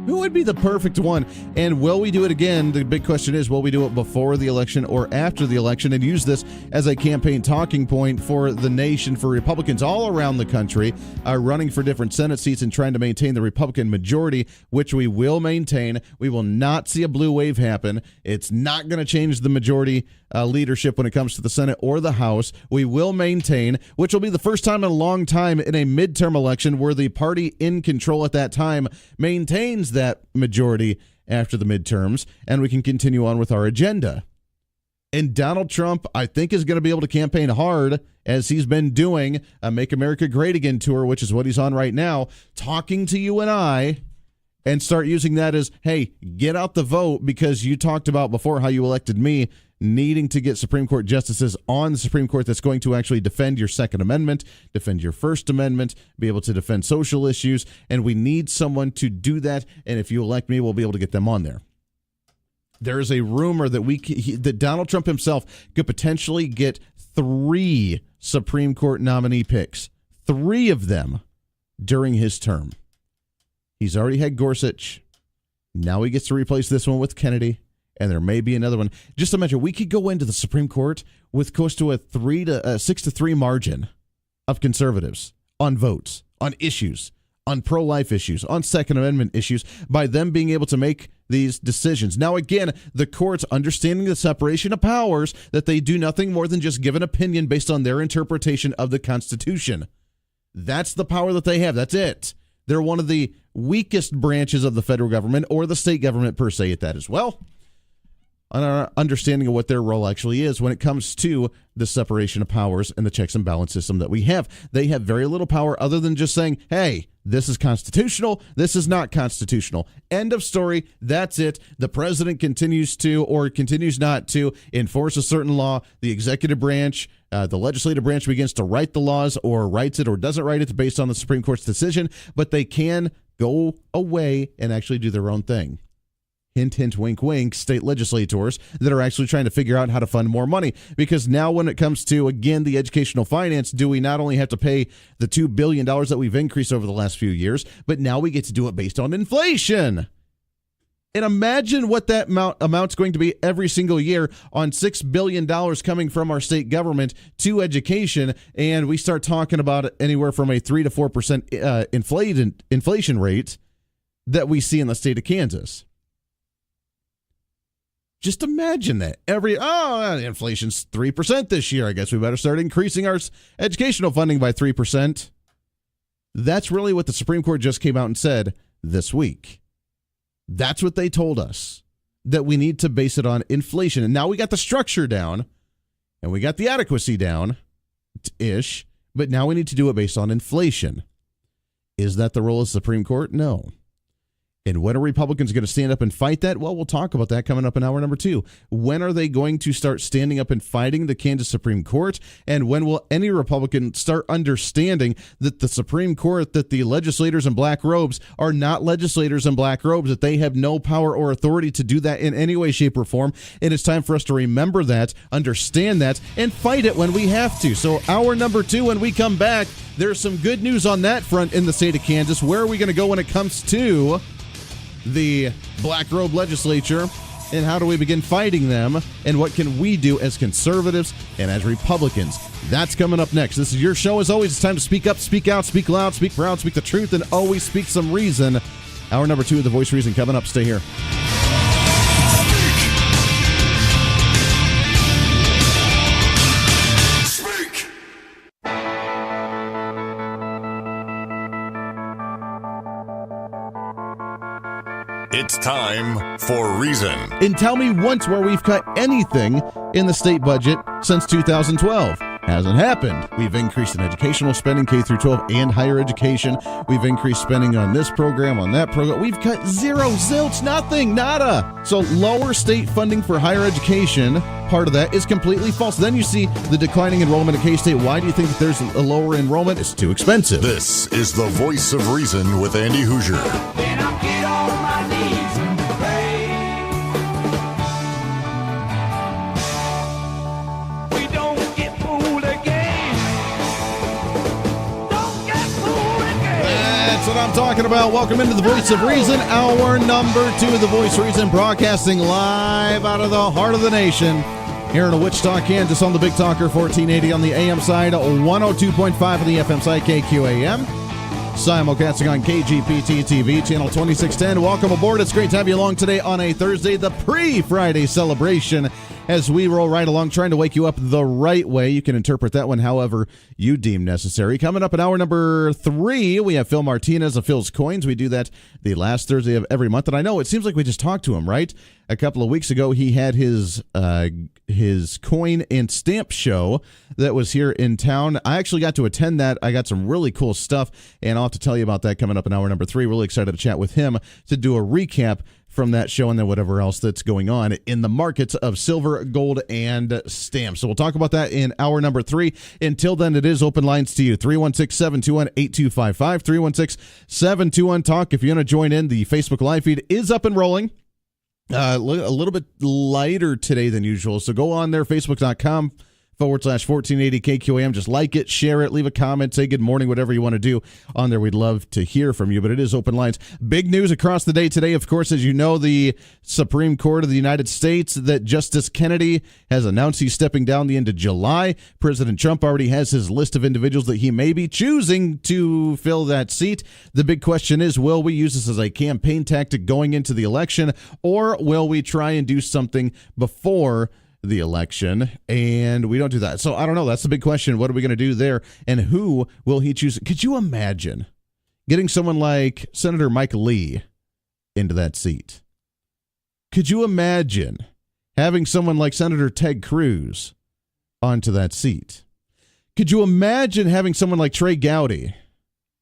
Who would be the perfect one? And will we do it again? The big question is, will we do it before the election or after the election and use this as a campaign talking point for the nation, for Republicans all around the country running for different Senate seats and trying to maintain the Republican majority, which we will maintain. We will not see a blue wave happen. It's not going to change the majority leadership when it comes to the Senate or the House. We will maintain, which will be the first time in a long time in a midterm election where the party in control at that time maintains that majority after the midterms, and we can continue on with our agenda. And Donald Trump, I think, is going to be able to campaign hard, as he's been doing a Make America Great Again tour, which is what he's on right now, talking to you and I and start using that as, hey, get out the vote because you talked about before how you elected me, needing to get Supreme Court justices on the Supreme Court that's going to actually defend your Second Amendment, defend your First Amendment, be able to defend social issues, and we need someone to do that, and if you elect me, we'll be able to get them on there. There is a rumor that that Donald Trump himself could potentially get 3 Supreme Court nominee picks, 3 of them during his term. He's already had Gorsuch. Now he gets to replace this one with Kennedy, and there may be another one. Just imagine, we could go into the Supreme Court with close to a 6-3 margin of conservatives on votes, on issues, on pro-life issues, on Second Amendment issues, by them being able to make these decisions. Now, again, the courts, understanding the separation of powers, that they do nothing more than just give an opinion based on their interpretation of the Constitution. That's the power that they have. That's it. They're one of the weakest branches of the federal government, or the state government per se at that as well, on our understanding of what their role actually is when it comes to the separation of powers and the checks and balance system that we have. They have very little power other than just saying, hey, this is constitutional, this is not constitutional. End of story. That's it. The president continues to, or continues not to, enforce a certain law. The executive branch, the legislative branch begins to write the laws, or writes it or doesn't write it based on the Supreme Court's decision, but they can go away and actually do their own thing. Hint, hint, wink, wink, state legislators that are actually trying to figure out how to fund more money. Because now when it comes to, again, the educational finance, do we not only have to pay the $2 billion that we've increased over the last few years, but now we get to do it based on inflation. And imagine what that amount's going to be every single year on $6 billion coming from our state government to education, and we start talking about anywhere from a 3 to 4% inflation rate that we see in the state of Kansas. Just imagine that. Inflation's 3% this year. I guess we better start increasing our educational funding by 3%. That's really what the Supreme Court just came out and said this week. That's what they told us, that we need to base it on inflation. And now we got the structure down, and we got the adequacy down-ish, but now we need to do it based on inflation. Is that the role of the Supreme Court? No. And when are Republicans going to stand up and fight that? Well, we'll talk about that coming up in hour number 2. When are they going to start standing up and fighting the Kansas Supreme Court? And when will any Republican start understanding that the Supreme Court, that the legislators in black robes are not legislators in black robes, that they have no power or authority to do that in any way, shape, or form? And it's time for us to remember that, understand that, and fight it when we have to. So hour number 2, when we come back, there's some good news on that front in the state of Kansas. Where are we going to go when it comes to the black robe legislature, and how do we begin fighting them, and what can we do as conservatives and as Republicans? That's coming up next. This is your show. As always, it's time to speak up, speak out, speak loud, speak proud, speak the truth, and always speak some reason. Hour number 2 of The Voice of Reason coming up. Stay here. It's time for Reason. And tell me once where we've cut anything in the state budget since 2012. Hasn't happened. We've increased in educational spending, K through 12 and higher education. We've increased spending on this program, on that program. We've cut zero, zilch, nothing, nada. So lower state funding for higher education, part of that is completely false. Then you see the declining enrollment at K-State. Why do you think that there's a lower enrollment? It's too expensive. This is the Voice of Reason with Andy Hoosier. Then I'll get on my knees and pray. We don't get fooled again. Don't get fooled again. That's what I'm talking about. Welcome into the Voice of Reason, hour number 2 of the Voice of Reason, broadcasting live out of the heart of the nation here in Wichita, Kansas, on the Big Talker 1480 on the AM side, 102.5 on the FM side, KQAM. Simulcasting on KGPT TV, channel 2610. Welcome aboard. It's great to have you along today on a Thursday, the pre-Friday celebration as we roll right along, trying to wake you up the right way. You can interpret that one however you deem necessary. Coming up in hour number 3, we have Phil Martinez of Phil's Coins. We do that the last Thursday of every month, and I know it seems like we just talked to him, right? A couple of weeks ago, he had his coin and stamp show that was here in town. I actually got to attend that. I got some really cool stuff, and I'll have to tell you about that coming up in hour number 3. Really excited to chat with him to do a recap from that show and then whatever else that's going on in the markets of silver, gold, and stamps. So we'll talk about that in hour number 3. Until then, it is open lines to you. 316-721-8255, 316-721-TALK. If you want to join in, the Facebook Live feed is up and rolling. A little bit lighter today than usual. So go on there, facebook.com/1480 KQAM. Just like it, share it, leave a comment, say good morning, whatever you want to do on there. We'd love to hear from you, but it is open lines. Big news across the day today, of course, as you know, the Supreme Court of the United States, that Justice Kennedy has announced he's stepping down the end of July. President Trump already has his list of individuals that he may be choosing to fill that seat. The big question is, will we use this as a campaign tactic going into the election, or will we try and do something before the election? And we don't do that. So I don't know. That's the big question. What are we going to do there? And who will he choose? Could you imagine getting someone like Senator Mike Lee into that seat? Could you imagine having someone like Senator Ted Cruz onto that seat? Could you imagine having someone like Trey Gowdy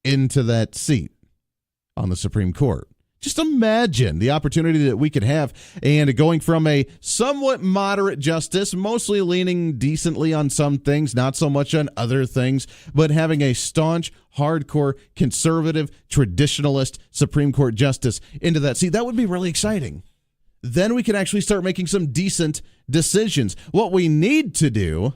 into that seat on the Supreme Court? Just imagine the opportunity that we could have, and going from a somewhat moderate justice, mostly leaning decently on some things, not so much on other things, but having a staunch, hardcore, conservative, traditionalist Supreme Court justice into that seat. That would be really exciting. Then we can actually start making some decent decisions. What we need to do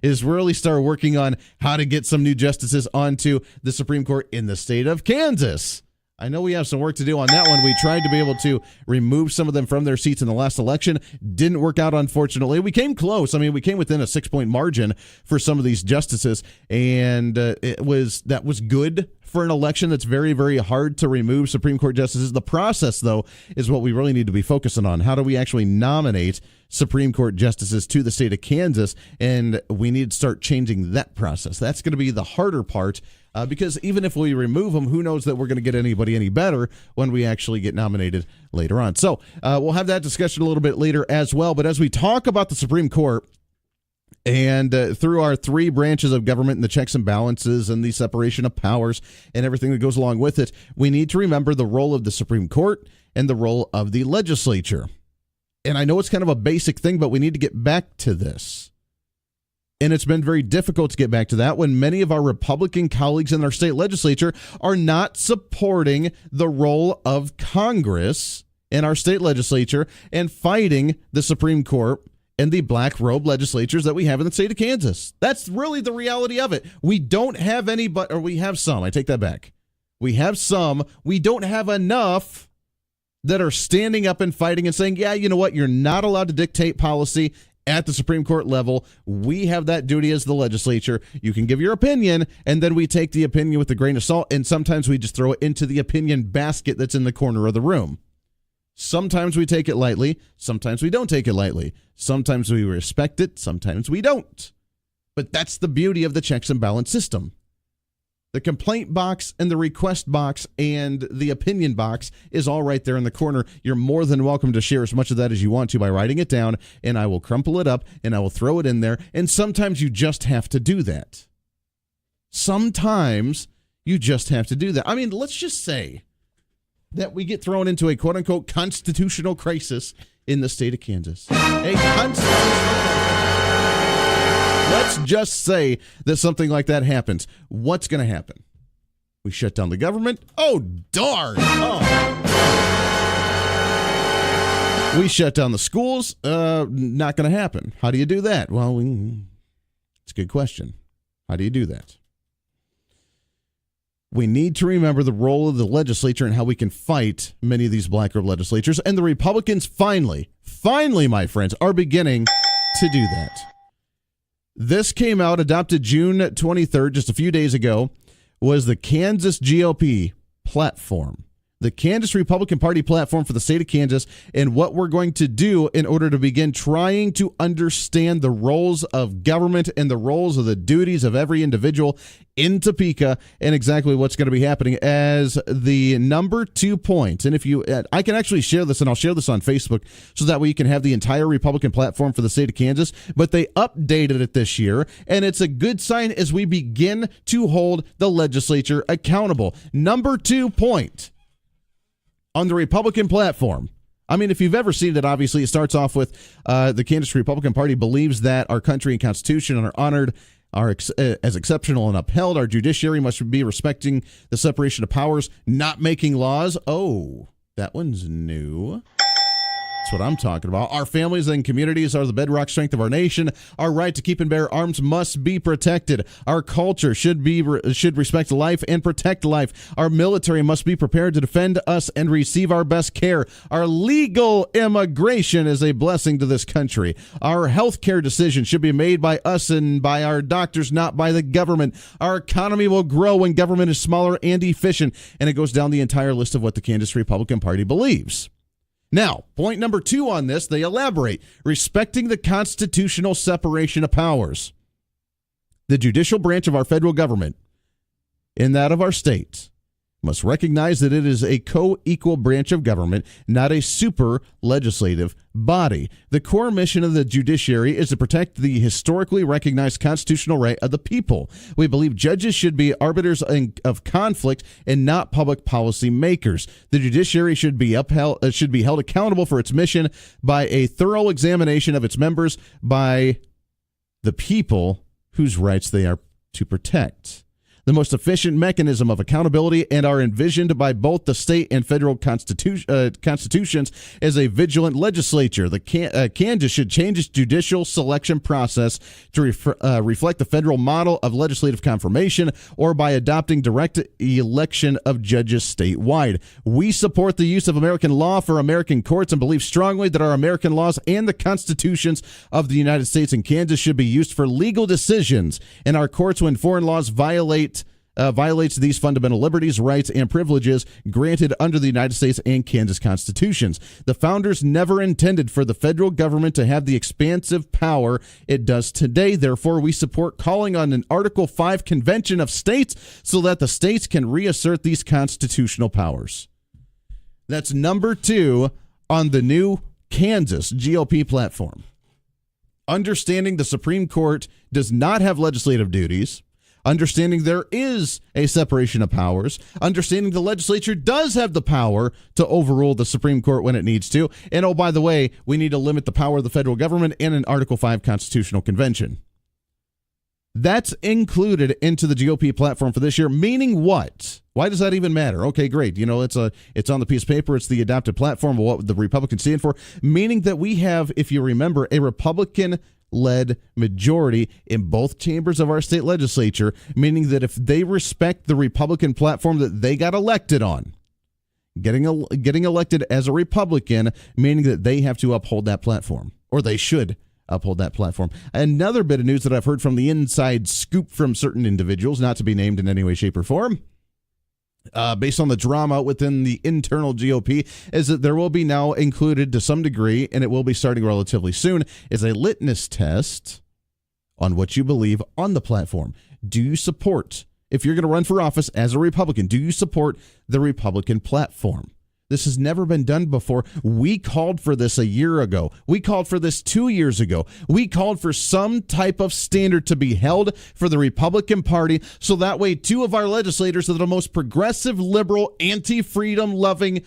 is really start working on how to get some new justices onto the Supreme Court in the state of Kansas. I know we have some work to do on that one. We tried to be able to remove some of them from their seats in the last election. Didn't work out, unfortunately. We came close. I mean, we came within a 6-point margin for some of these justices, and that was good for an election that's very, very hard to remove Supreme Court justices. The process, though, is what we really need to be focusing on. How do we actually nominate Supreme Court justices to the state of Kansas? And we need to start changing that process. That's going to be the harder part. Because even if we remove them, who knows that we're going to get anybody any better when we actually get nominated later on. So we'll have that discussion a little bit later as well. But as we talk about the Supreme Court and through our 3 branches of government and the checks and balances and the separation of powers and everything that goes along with it, we need to remember the role of the Supreme Court and the role of the legislature. And I know it's kind of a basic thing, but we need to get back to this. And it's been very difficult to get back to that when many of our Republican colleagues in our state legislature are not supporting the role of Congress in our state legislature and fighting the Supreme Court and the black robe legislatures that we have in the state of Kansas. That's really the reality of it. We don't have any, or we have some. I take that back. We have some. We don't have enough that are standing up and fighting and saying, yeah, you know what? You're not allowed to dictate policy at the Supreme Court level. We have that duty as the legislature. You can give your opinion, and then we take the opinion with a grain of salt, and sometimes we just throw it into the opinion basket that's in the corner of the room. Sometimes we take it lightly. Sometimes we don't take it lightly. Sometimes we respect it. Sometimes we don't. But that's the beauty of the checks and balance system. The complaint box and the request box and the opinion box is all right there in the corner. You're more than welcome to share as much of that as you want to by writing it down, and I will crumple it up and I will throw it in there. And sometimes you just have to do that. Sometimes you just have to do that. I mean, let's just say that we get thrown into a quote-unquote constitutional crisis in the state of Kansas. A constitutional crisis. Let's just say that something like that happens. What's going to happen? We shut down the government? Oh, darn. Oh. We shut down the schools? Not going to happen. How do you do that? Well, it's a good question. How do you do that? We need to remember the role of the legislature and how we can fight many of these black robe legislatures. And the Republicans finally, my friends, are beginning to do that. This came out, adopted June 23rd, just a few days ago, was the Kansas GOP platform. the Kansas Republican Party platform for the state of Kansas and what we're going to do in order to begin trying to understand the roles of government and the roles of the duties of every individual in Topeka and exactly what's going to be happening as the number 2 point. And if you, I can actually share this, and I'll share this on Facebook so that way you can have the entire Republican platform for the state of Kansas, but they updated it this year, and it's a good sign as we begin to hold the legislature accountable. Number 2 point on the Republican platform. I mean, if you've ever seen it, obviously it starts off with the Kansas Republican Party believes that our country and Constitution are honored, are as exceptional and upheld. Our judiciary must be respecting the separation of powers, not making laws. Oh, that one's new. That's what I'm talking about. Our families and communities are the bedrock strength of our nation. Our right to keep and bear arms must be protected. Our culture should respect life and protect life. Our military must be prepared to defend us and receive our best care. Our legal immigration is a blessing to this country. Our health care decisions should be made by us and by our doctors, not by the government. Our economy will grow when government is smaller and efficient. And it goes down the entire list of what the Kansas Republican Party believes. Now, point number 2 on this, they elaborate, respecting the constitutional separation of powers. The judicial branch of our federal government and that of our states must recognize that it is a co-equal branch of government, not a super legislative body. The core mission of the judiciary is to protect the historically recognized constitutional right of the people. We believe judges should be arbiters of conflict and not public policy makers. The judiciary should be held accountable for its mission by a thorough examination of its members by the people whose rights they are to protect. The most efficient mechanism of accountability and are envisioned by both the state and federal constitutions as a vigilant legislature. Kansas should change its judicial selection process to reflect the federal model of legislative confirmation or by adopting direct election of judges statewide. We support the use of American law for American courts and believe strongly that our American laws and the constitutions of the United States and Kansas should be used for legal decisions in our courts when foreign laws violates these fundamental liberties, rights, and privileges granted under the United States and Kansas constitutions. The founders never intended for the federal government to have the expansive power it does today. Therefore, we support calling on an Article 5 Convention of States so that the states can reassert these constitutional powers. That's number 2 on the new Kansas GOP platform. Understanding the Supreme Court does not have legislative duties. Understanding there is a separation of powers, understanding the legislature does have the power to overrule the Supreme Court when it needs to, and oh, by the way, we need to limit the power of the federal government in an Article 5 constitutional convention. That's included into the GOP platform for this year, meaning what? Why does that even matter? Okay, great. You know, it's on the piece of paper. It's the adopted platform of what the Republicans stand for, meaning that we have, if you remember, a Republican-led majority in both chambers of our state legislature, meaning that if they respect the Republican platform that they got elected on, getting elected as a Republican, meaning that they have to uphold that platform, or they should uphold that platform. Another bit of news that I've heard from the inside scoop from certain individuals, not to be named in any way, shape, or form, based on the drama within the internal GOP, is that there will be now included to some degree, and it will be starting relatively soon, is a litmus test on what you believe on the platform. Do you support, if you're going to run for office as a Republican, do you support the Republican platform? This has never been done before. We called for this a year ago. We called for this 2 years ago. We called for some type of standard to be held for the Republican Party so that way 2 of our legislators are the most progressive, liberal, anti-freedom loving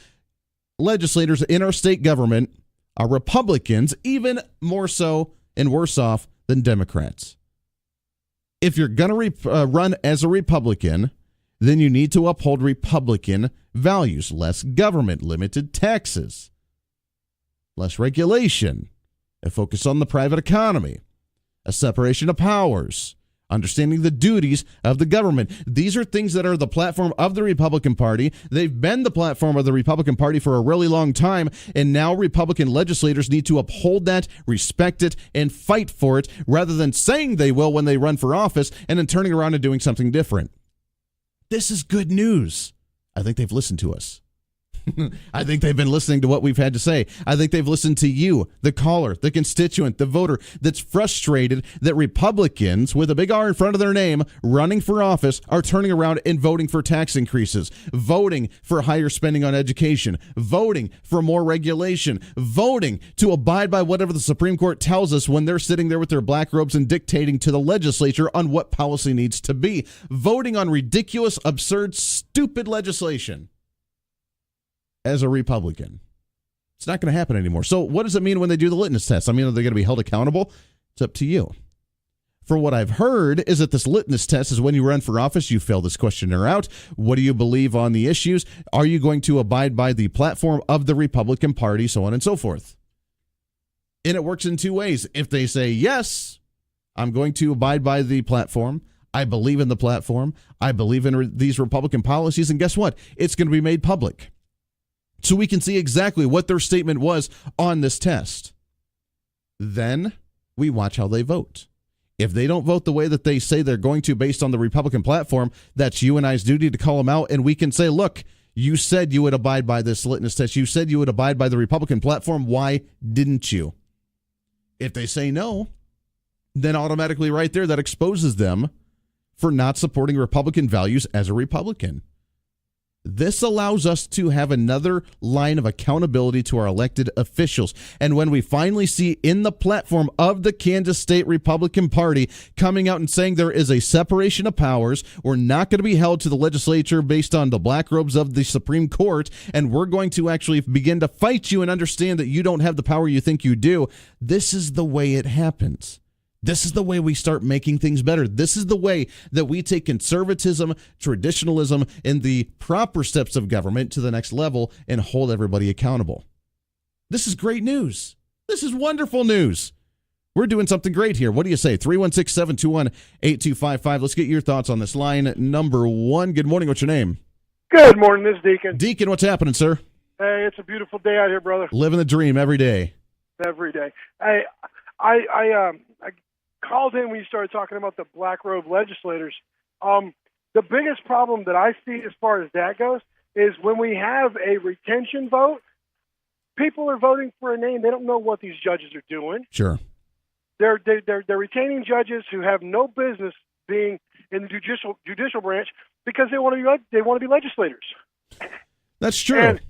legislators in our state government are Republicans, even more so and worse off than Democrats. If you're going to run as a Republican, then you need to uphold Republican values. Less government, limited taxes, less regulation, a focus on the private economy, a separation of powers, understanding the duties of the government. These are things that are the platform of the Republican Party. They've been the platform of the Republican Party for a really long time, and now Republican legislators need to uphold that, respect it, and fight for it, rather than saying they will when they run for office and then turning around and doing something different. This is good news. I think they've listened to us. I think they've been listening to what we've had to say. I think they've listened to you, the caller, the constituent, the voter that's frustrated that Republicans with a big R in front of their name running for office are turning around and voting for tax increases, voting for higher spending on education, voting for more regulation, voting to abide by whatever the Supreme Court tells us when they're sitting there with their black robes and dictating to the legislature on what policy needs to be, voting on ridiculous, absurd, stupid legislation. As a Republican, it's not going to happen anymore. So what does it mean when they do the litmus test? I mean, are they going to be held accountable? It's up to you. For what I've heard is that this litmus test is when you run for office, you fill this questionnaire out. What do you believe on the issues? Are you going to abide by the platform of the Republican Party, so on and so forth? And it works in two ways. If they say, yes, I'm going to abide by the platform, I believe in the platform, I believe in these Republican policies, and guess what? It's going to be made public. So we can see exactly what their statement was on this test. Then we watch how they vote. If they don't vote the way that they say they're going to based on the Republican platform, that's you and I's duty to call them out, and we can say, look, you said you would abide by this litmus test. You said you would abide by the Republican platform. Why didn't you? If they say no, then automatically right there, that exposes them for not supporting Republican values as a Republican. This allows us to have another line of accountability to our elected officials. And when we finally see in the platform of the Kansas State Republican Party coming out and saying there is a separation of powers, we're not going to be held to the legislature based on the black robes of the Supreme Court, and we're going to actually begin to fight you and understand that you don't have the power you think you do. This is the way it happens. This is the way we start making things better. This is the way that we take conservatism, traditionalism, and the proper steps of government to the next level and hold everybody accountable. This is great news. This is wonderful news. We're doing something great here. What do you say? 316-721-8255. Let's get your thoughts on this line. Number one, good morning. What's your name? Good morning. This is Deacon. Deacon, what's happening, sir? Hey, it's a beautiful day out here, brother. Living the dream every day. Every day. Hey, I called in when you started talking about the black robe legislators. The biggest problem that I see as far as that goes is when we have a retention vote, people are voting for a name. They don't know what these judges are doing. Sure. They're retaining judges who have no business being in the judicial branch because they want to be legislators. That's true. And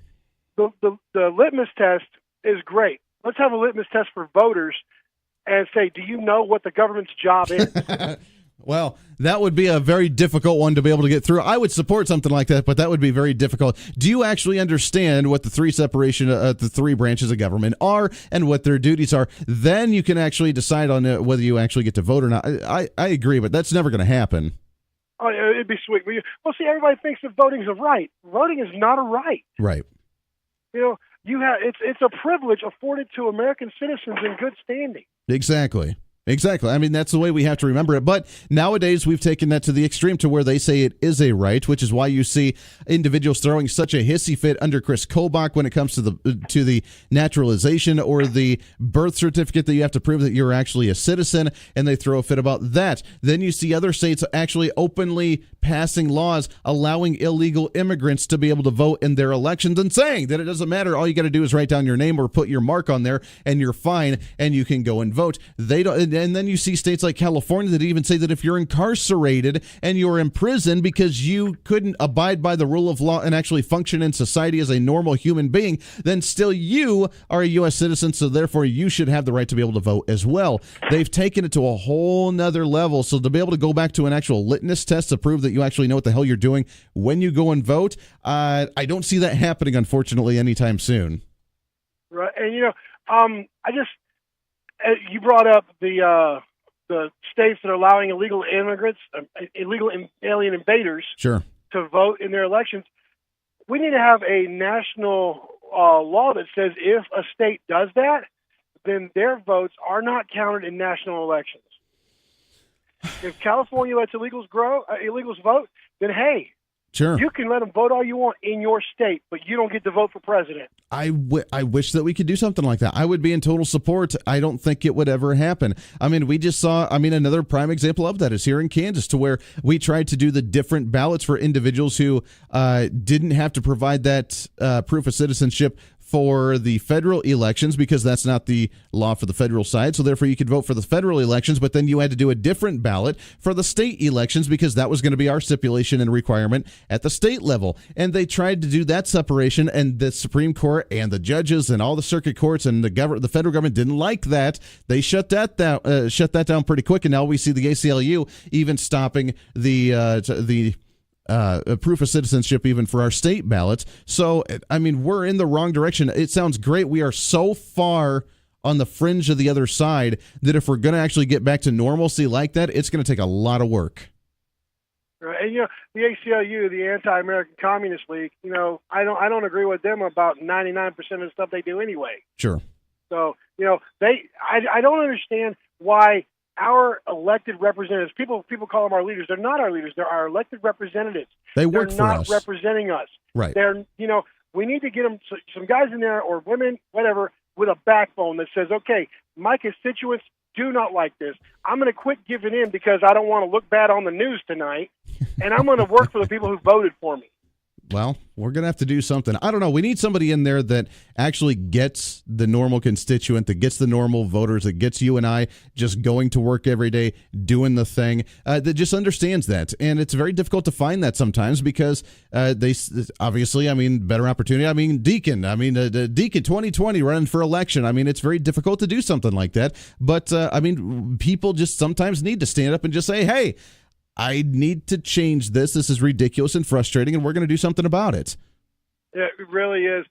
the litmus test is great. Let's have a litmus test for voters and say, do you know what the government's job is? Well, that would be a very difficult one to be able to get through. I would support something like that, but that would be very difficult. Do you actually understand what the the three branches of government are and what their duties are? Then you can actually decide on whether you actually get to vote or not. I agree, but that's never going to happen. Oh, it'd be sweet. Well, see, everybody thinks that voting's a right. Voting is not a right. Right. You know, it's a privilege afforded to American citizens in good standing. Exactly. I mean, that's the way we have to remember it. But nowadays, we've taken that to the extreme to where they say it is a right, which is why you see individuals throwing such a hissy fit under Chris Kobach when it comes to the naturalization or the birth certificate that you have to prove that you're actually a citizen, and they throw a fit about that. Then you see other states actually openly passing laws allowing illegal immigrants to be able to vote in their elections and saying that it doesn't matter. All you got to do is write down your name or put your mark on there, and you're fine, and you can go and vote. They don't. And then you see states like California that even say that if you're incarcerated and you're in prison because you couldn't abide by the rule of law and actually function in society as a normal human being, then still you are a U.S. citizen, so therefore you should have the right to be able to vote as well. They've taken it to a whole nother level. So to be able to go back to an actual litmus test to prove that you actually know what the hell you're doing when you go and vote, I don't see that happening, unfortunately, anytime soon. Right. And, you brought up the states that are allowing illegal immigrants, illegal alien invaders, sure, to vote in their elections. We need to have a national law that says if a state does that, then their votes are not counted in national elections. If California lets illegals vote, then hey, Sure. You can let them vote all you want in your state, but you don't get to vote for president. I wish that we could do something like that. I would be in total support. I don't think it would ever happen. I mean, we just saw, another prime example of that is here in Kansas, to where we tried to do the different ballots for individuals who didn't have to provide that proof of citizenship for the federal elections, because that's not the law for the federal side. So therefore you could vote for the federal elections, but then you had to do a different ballot for the state elections, because that was going to be our stipulation and requirement at the state level. And they tried to do that separation, and the Supreme Court and the judges and all the circuit courts and the federal government didn't like that. They shut that down pretty quick, and now we see the ACLU even stopping the proof of citizenship even for our state ballots. So, we're in the wrong direction. It sounds great. We are so far on the fringe of the other side that if we're going to actually get back to normalcy like that, it's going to take a lot of work. Right. And, the ACLU, the Anti-American Communist League, I don't agree with them about 99% of the stuff they do anyway. Sure. So, I don't understand why our elected representatives, people call them our leaders. They're not our leaders. They're our elected representatives. They work They're for not us. representing us. Right. They're, we need to get them some guys in there, or women, whatever, with a backbone that says, okay, my constituents do not like this. I'm going to quit giving in because I don't want to look bad on the news tonight, and I'm going to work for the people who voted for me. Well, we're going to have to do something. I don't know. We need somebody in there that actually gets the normal constituent, that gets the normal voters, that gets you and I just going to work every day, doing the thing, that just understands that. And it's very difficult to find that sometimes because they obviously, better opportunity. Deacon 2020 running for election. It's very difficult to do something like that. But, people just sometimes need to stand up and just say, hey, I need to change this. This is ridiculous and frustrating, and we're going to do something about it. Yeah, it really is.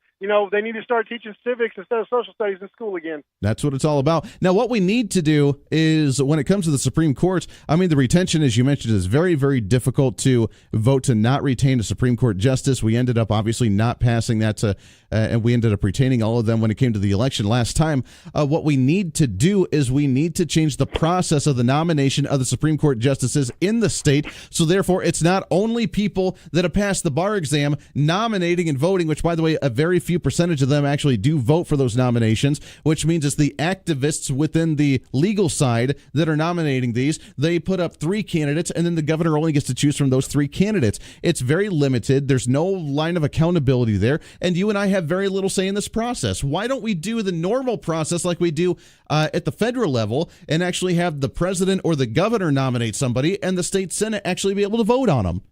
They need to start teaching civics instead of social studies in school again. That's what it's all about. Now, what we need to do is, when it comes to the Supreme Court, the retention, as you mentioned, is very, very difficult to vote to not retain a Supreme Court justice. We ended up obviously not passing that, and we ended up retaining all of them when it came to the election last time. What we need to do is we need to change the process of the nomination of the Supreme Court justices in the state. So therefore, it's not only people that have passed the bar exam nominating and voting, which, by the way, a very few percentage of them actually do vote for those nominations, which means it's the activists within the legal side that are nominating these. They put up 3 candidates, and then the governor only gets to choose from those 3 candidates. It's very limited. There's no line of accountability there, and you and I have very little say in this process. Why don't we do the normal process like we do at the federal level and actually have the president or the governor nominate somebody and the state senate actually be able to vote on them?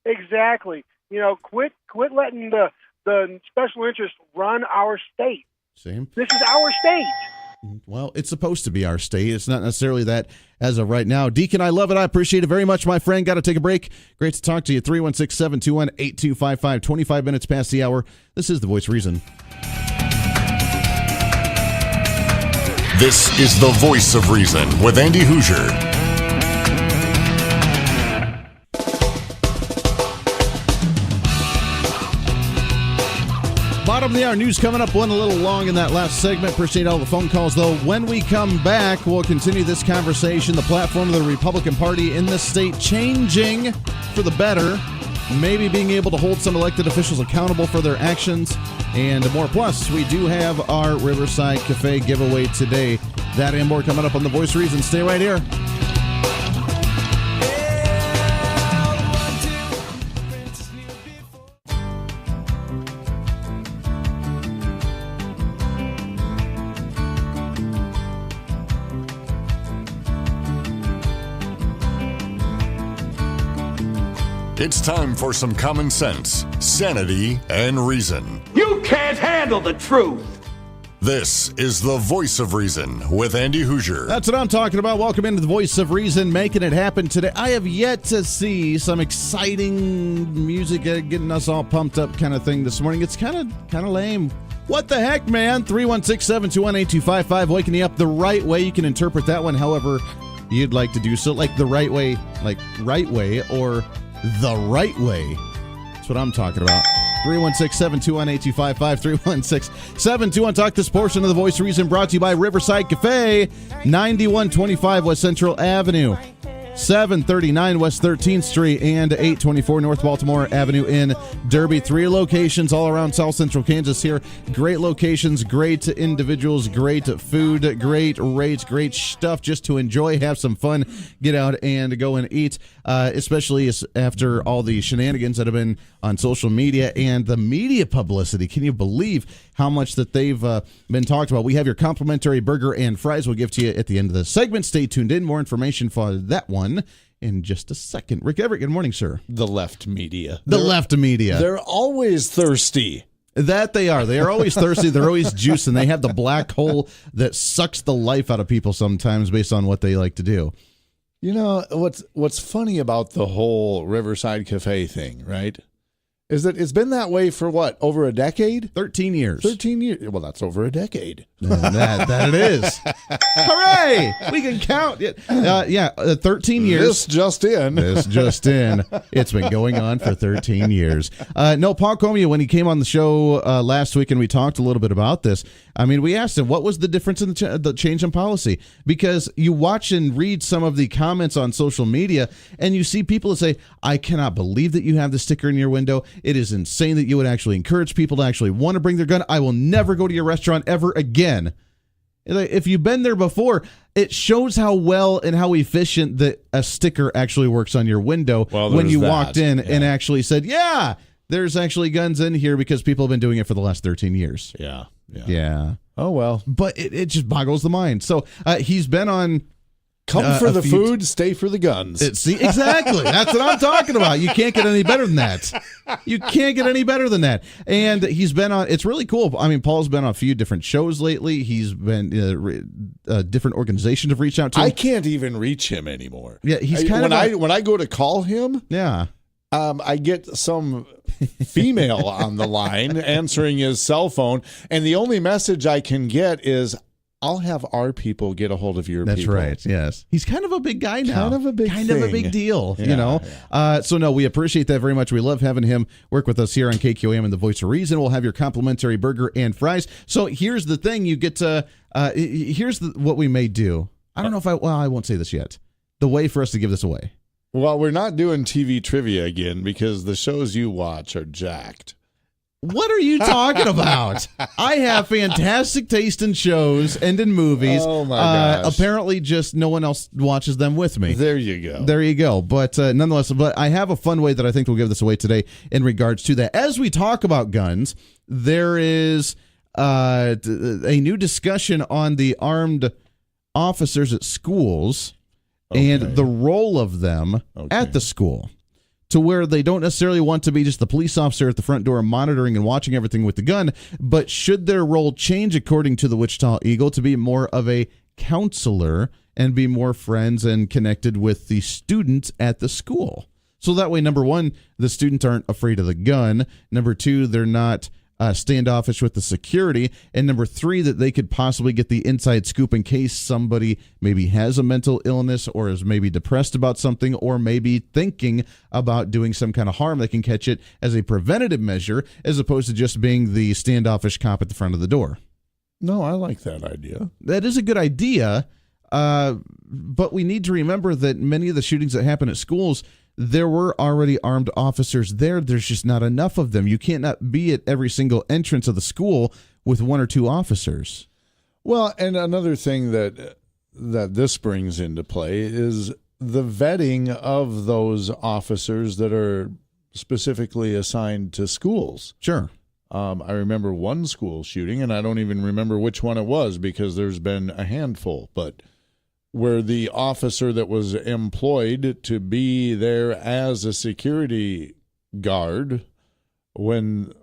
Exactly. Quit letting the special interests run our state. Same. This is our state. Well, it's supposed to be our state. It's not necessarily that as of right now. Deacon, I love it. I appreciate it very much, my friend. Got to take a break. Great to talk to you. 316-721-8255, 25 minutes past the hour. This is The Voice of Reason. This is The Voice of Reason with Andy Hoosier. Bottom of the hour news coming up. One a little long in that last segment. Appreciate all the phone calls, though. When we come back, we'll continue this conversation. The platform of the Republican Party in this state changing for the better. Maybe being able to hold some elected officials accountable for their actions and more. Plus, we do have our Riverside Cafe giveaway today. That and more coming up on The Voice of Reason. Stay right here. It's time for some common sense, sanity, and reason. You can't handle the truth. This is The Voice of Reason with Andy Hoosier. That's what I'm talking about. Welcome into The Voice of Reason, making it happen today. I have yet to see some exciting music getting us all pumped up kind of thing this morning. It's kind of lame. What the heck, man? 316-721-8255, waking you up the right way. You can interpret that one however you'd like to do so, like the right way, like right way, or the right way. That's what I'm talking about. 316-721-8255, 316-721-TALK. This portion of The Voice of Reason brought to you by Riverside Cafe, 9125 West Central Avenue. 739 West 13th Street and 824 North Baltimore Avenue in Derby. 3 locations all around South Central Kansas here. Great locations, great individuals, great food, great rates, great stuff just to enjoy, have some fun, get out and go and eat, especially after all the shenanigans that have been on social media and the media publicity. Can you believe how much that they've been talked about? We have your complimentary burger and fries we'll give to you at the end of the segment. Stay tuned in. More information for that one in just a second. Rick Everett, good morning, sir. The left media. Left media. They're always thirsty. That they are. They are always thirsty. They're always juicing. They have the black hole that sucks the life out of people sometimes based on what they like to do. You know, what's funny about the whole Riverside Cafe thing, right, is that it's been that way for what, over a decade? 13 years. 13 years. Well, that's over a decade. That it is. Hooray! We can count. 13 years. This just in. It's been going on for 13 years. No, Paul Comia, when he came on the show last week and we talked a little bit about this, I mean, we asked him, what was the difference in the change in policy? Because you watch and read some of the comments on social media and you see people that say, I cannot believe that you have the sticker in your window. It is insane that you would actually encourage people to actually want to bring their gun. I will never go to your restaurant ever again. If you've been there before, it shows how well and how efficient that a sticker actually works on your window when you walked in and actually said, yeah, there's actually guns in here because people have been doing it for the last 13 years. Yeah. Oh, well. But it just boggles the mind. So he's been on... Come for the food, stay for the guns. See, exactly. That's what I'm talking about. You can't get any better than that. And he's been on, it's really cool. I mean, Paul's been on a few different shows lately. He's been, different organizations have reached out to him. I can't even reach him anymore. Yeah, he's when I go to call him, I get some female on the line answering his cell phone, and the only message I can get is, I'll have our people get a hold of your people. That's right, yes. He's kind of a big guy now. Kind of a big deal, you know. Yeah. So, no, we appreciate that very much. We love having him work with us here on KQAM and the Voice of Reason. We'll have your complimentary burger and fries. So here's the thing. You get to, what we may do. I don't know if I won't say this yet. The way for us to give this away. Well, we're not doing TV trivia again because the shows you watch are jacked. What are you talking about? I have fantastic taste in shows and in movies. Oh, my gosh. Apparently, just no one else watches them with me. There you go. But nonetheless, I have a fun way that I think we'll give this away today in regards to that. As we talk about guns, there is a new discussion on the armed officers at schools and the role of them at the school, to where they don't necessarily want to be just the police officer at the front door monitoring and watching everything with the gun, but should their role change, according to the Wichita Eagle, to be more of a counselor and be more friends and connected with the students at the school? So that way, number one, the students aren't afraid of the gun. Number two, they're not standoffish with the security. And number three, that they could possibly get the inside scoop in case somebody maybe has a mental illness or is maybe depressed about something or maybe thinking about doing some kind of harm. They can catch it as a preventative measure as opposed to just being the standoffish cop at the front of the door. No, I like that idea. That is a good idea. But we need to remember that many of the shootings that happen at schools, there were already armed officers there. There's just not enough of them. You can't not be at every single entrance of the school with one or two officers. Well, and another thing that this brings into play is the vetting of those officers that are specifically assigned to schools. Sure. I remember one school shooting, and I don't even remember which one it was because there's been a handful, but where the officer that was employed to be there as a security guard, when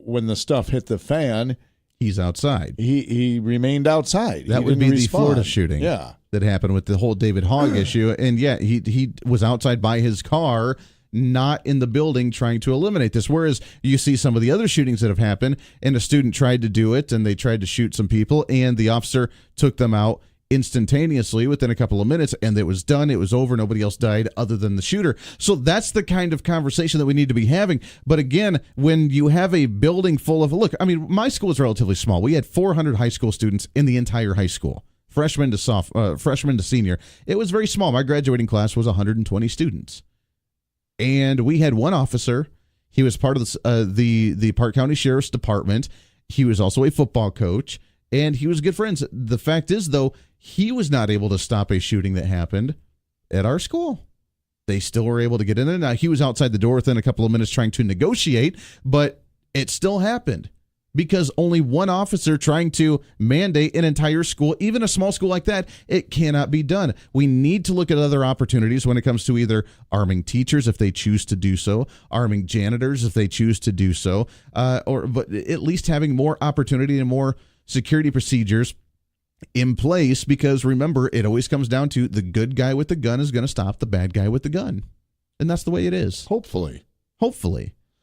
the stuff hit the fan, he's outside. He remained outside. That would be the Florida shooting that happened with the whole David Hogg issue. And he was outside by his car, not in the building, trying to eliminate this. Whereas you see some of the other shootings that have happened, and a student tried to do it, and they tried to shoot some people, and the officer took them out instantaneously within a couple of minutes, and it was done. It was over. Nobody else died other than the shooter. So that's the kind of conversation that we need to be having. But again, when you have a building full of, look, I mean, my school is relatively small. We had 400 high school students in the entire high school. freshman to senior. It was very small. My graduating class was 120 students, and we had one officer. He was part of the Park County Sheriff's Department. He was also a football coach, and he was good friends. The fact is, though, he was not able to stop a shooting that happened at our school. They still were able to get in there. Now, he was outside the door within a couple of minutes trying to negotiate, but it still happened because only one officer trying to mandate an entire school, even a small school like that, it cannot be done. We need to look at other opportunities when it comes to either arming teachers if they choose to do so, arming janitors if they choose to do so, but at least having more opportunity and more security procedures in place, because remember, it always comes down to the good guy with the gun is going to stop the bad guy with the gun. And that's the way it is. Hopefully.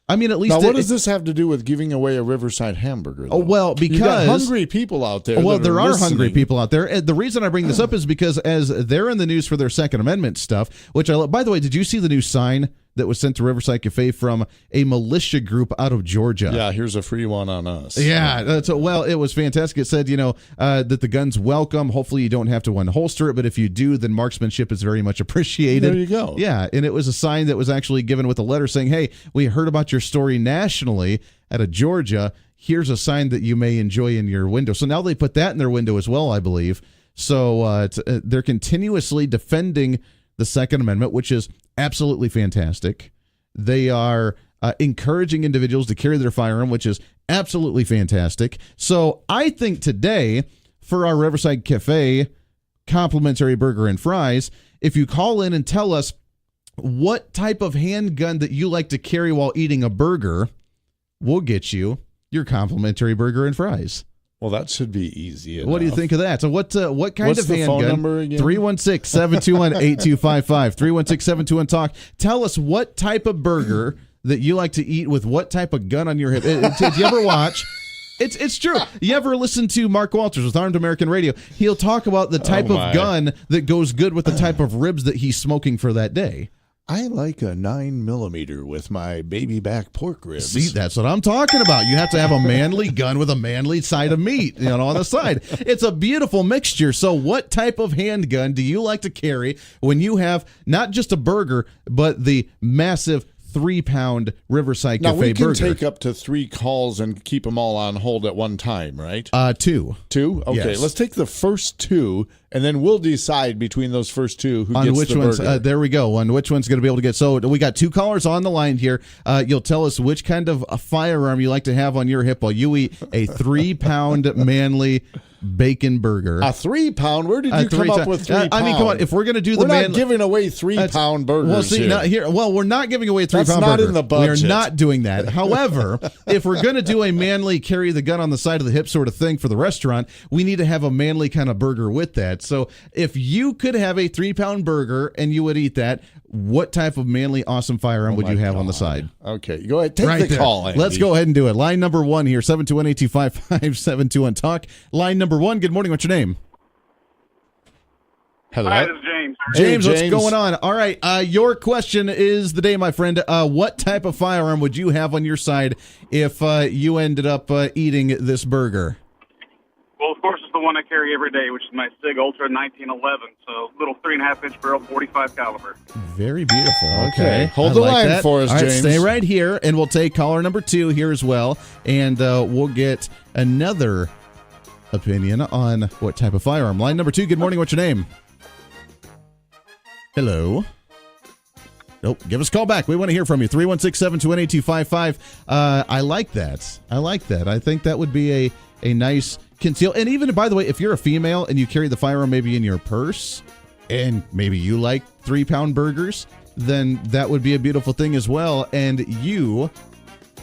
I mean, at least. Now, what does this have to do with giving away a Riverside hamburger, though? Oh, well, because. You got hungry people out there. Well, there are listening. hungry people out there. The reason I bring this up is because as they're in the news for their Second Amendment stuff, which by the way, did you see the new sign that was sent to Riverside Cafe from a militia group out of Georgia? Yeah, here's a free one on us. Yeah, it was fantastic. It said, that the gun's welcome. Hopefully you don't have to unholster it, but if you do, then marksmanship is very much appreciated. There you go. Yeah, and it was a sign that was actually given with a letter saying, hey, we heard about your story nationally out of Georgia. Here's a sign that you may enjoy in your window. So now they put that in their window as well, I believe. So they're continuously defending the Second Amendment, which is absolutely fantastic. They are encouraging individuals to carry their firearm, which is absolutely fantastic. So I think today, for our Riverside Cafe complimentary burger and fries, if you call in and tell us what type of handgun that you like to carry while eating a burger, we'll get you your complimentary burger and fries. Well, that should be easy enough. What do you think of that? So what kind What's of the handgun? phone number again? 316-721-8255. 316-721-TALK. Tell us what type of burger that you like to eat with what type of gun on your hip. Did you ever watch? It's true. You ever listen to Mark Walters with Armed American Radio? He'll talk about the type of gun that goes good with the type of ribs that he's smoking for that day. I like a 9mm with my baby back pork ribs. See, that's what I'm talking about. You have to have a manly gun with a manly side of meat, on the side. It's a beautiful mixture. So what type of handgun do you like to carry when you have not just a burger, but the massive 3-pound Riverside Cafe burger? Now, we can take up to 3 calls and keep them all on hold at one time, right? 2. 2? Okay, Yes. Let's take the first 2, and then we'll decide between those first 2 who gets which the one's, burger. there we go. On which one's going to be able to get. So we got 2 callers on the line here. You'll tell us which kind of a firearm you like to have on your hip while you eat a 3-pound manly bacon burger. A 3-pound? Where did you come up with 3 pounds? I mean, come on. If we're going to do the we're not giving away 3-pound burgers. Well, see, we're not giving away a 3-pound burger. That's not in the budget. We're not doing that. However, if we're going to do a manly carry the gun on the side of the hip sort of thing for the restaurant, we need to have a manly kind of burger with that. So if you could have a 3-pound burger and you would eat that, what type of manly, awesome firearm would you have on the side? Okay, go ahead. Take the call, Andy. Let's go ahead and do it. Line number 1 here, 721-8255, 721-TALK. Line number 1, good morning. What's your name? Hello. Hi, this is James. James, what's going on? All right, your question is the day, my friend. What type of firearm would you have on your side if you ended up eating this burger? Well, of course, it's the one I carry every day, which is my SIG Ultra 1911. So, little 3.5-inch barrel, 45 caliber. Very beautiful. Okay. Hold the line for us, All right, James. stay right here, and we'll take caller number 2 here as well, and we'll get another opinion on what type of firearm. Line number 2, good morning. What's your name? Hello. Nope. Give us a call back. We want to hear from you. 316-721-8255. I like that. I think that would be a nice conceal. And even, by the way, if you're a female and you carry the firearm maybe in your purse and maybe you like 3-pound burgers, then that would be a beautiful thing as well. And you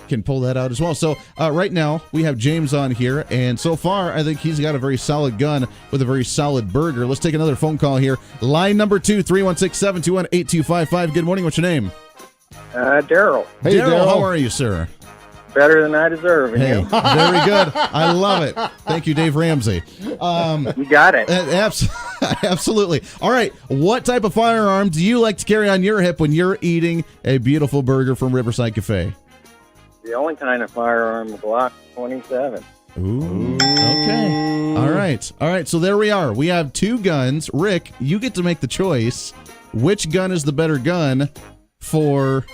can pull that out as well. So right now we have James on here, and so far I think he's got a very solid gun with a very solid burger. Let's take another phone call here. Line number 2, 316-721-8255. Good morning. What's your name? Daryl. Hey, Daryl, how are you, sir? Better than I deserve. Hey, you? Very good. I love it. Thank you, Dave Ramsey. You got it. Absolutely. All right. What type of firearm do you like to carry on your hip when you're eating a beautiful burger from Riverside Cafe? The only kind of firearm, Glock 27. Ooh. Okay. All right. So there we are. We have two guns. Rick, you get to make the choice. Which gun is the better gun for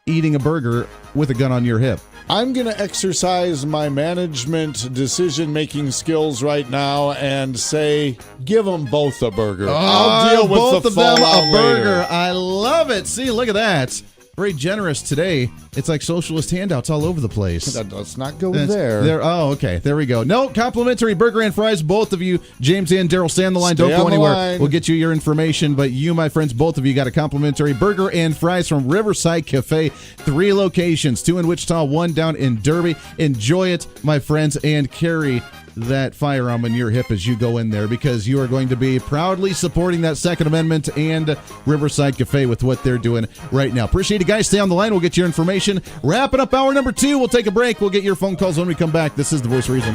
eating a burger with a gun on your hip? I'm going to exercise my management decision-making skills right now and say, give them both a burger. I'll deal with both the of them fallout a burger. later. I love it. See, look at that. Very generous today. It's like socialist handouts all over the place. Let's not go there. Oh, okay. There we go. No, complimentary burger and fries, both of you. James and Daryl, stay on the line. Stay Don't go on the anywhere. line. We'll get you your information. But you, my friends, both of you got a complimentary burger and fries from Riverside Cafe. 3 locations, 2 in Wichita, 1 down in Derby. Enjoy it, my friends, and carry that firearm in your hip as you go in there, because you are going to be proudly supporting that Second Amendment and Riverside Cafe with what they're doing right now. Appreciate it, guys. Stay on the line. We'll get your information. Wrapping up hour number 2. We'll take a break. We'll get your phone calls when we come back. This is The Voice of Reason.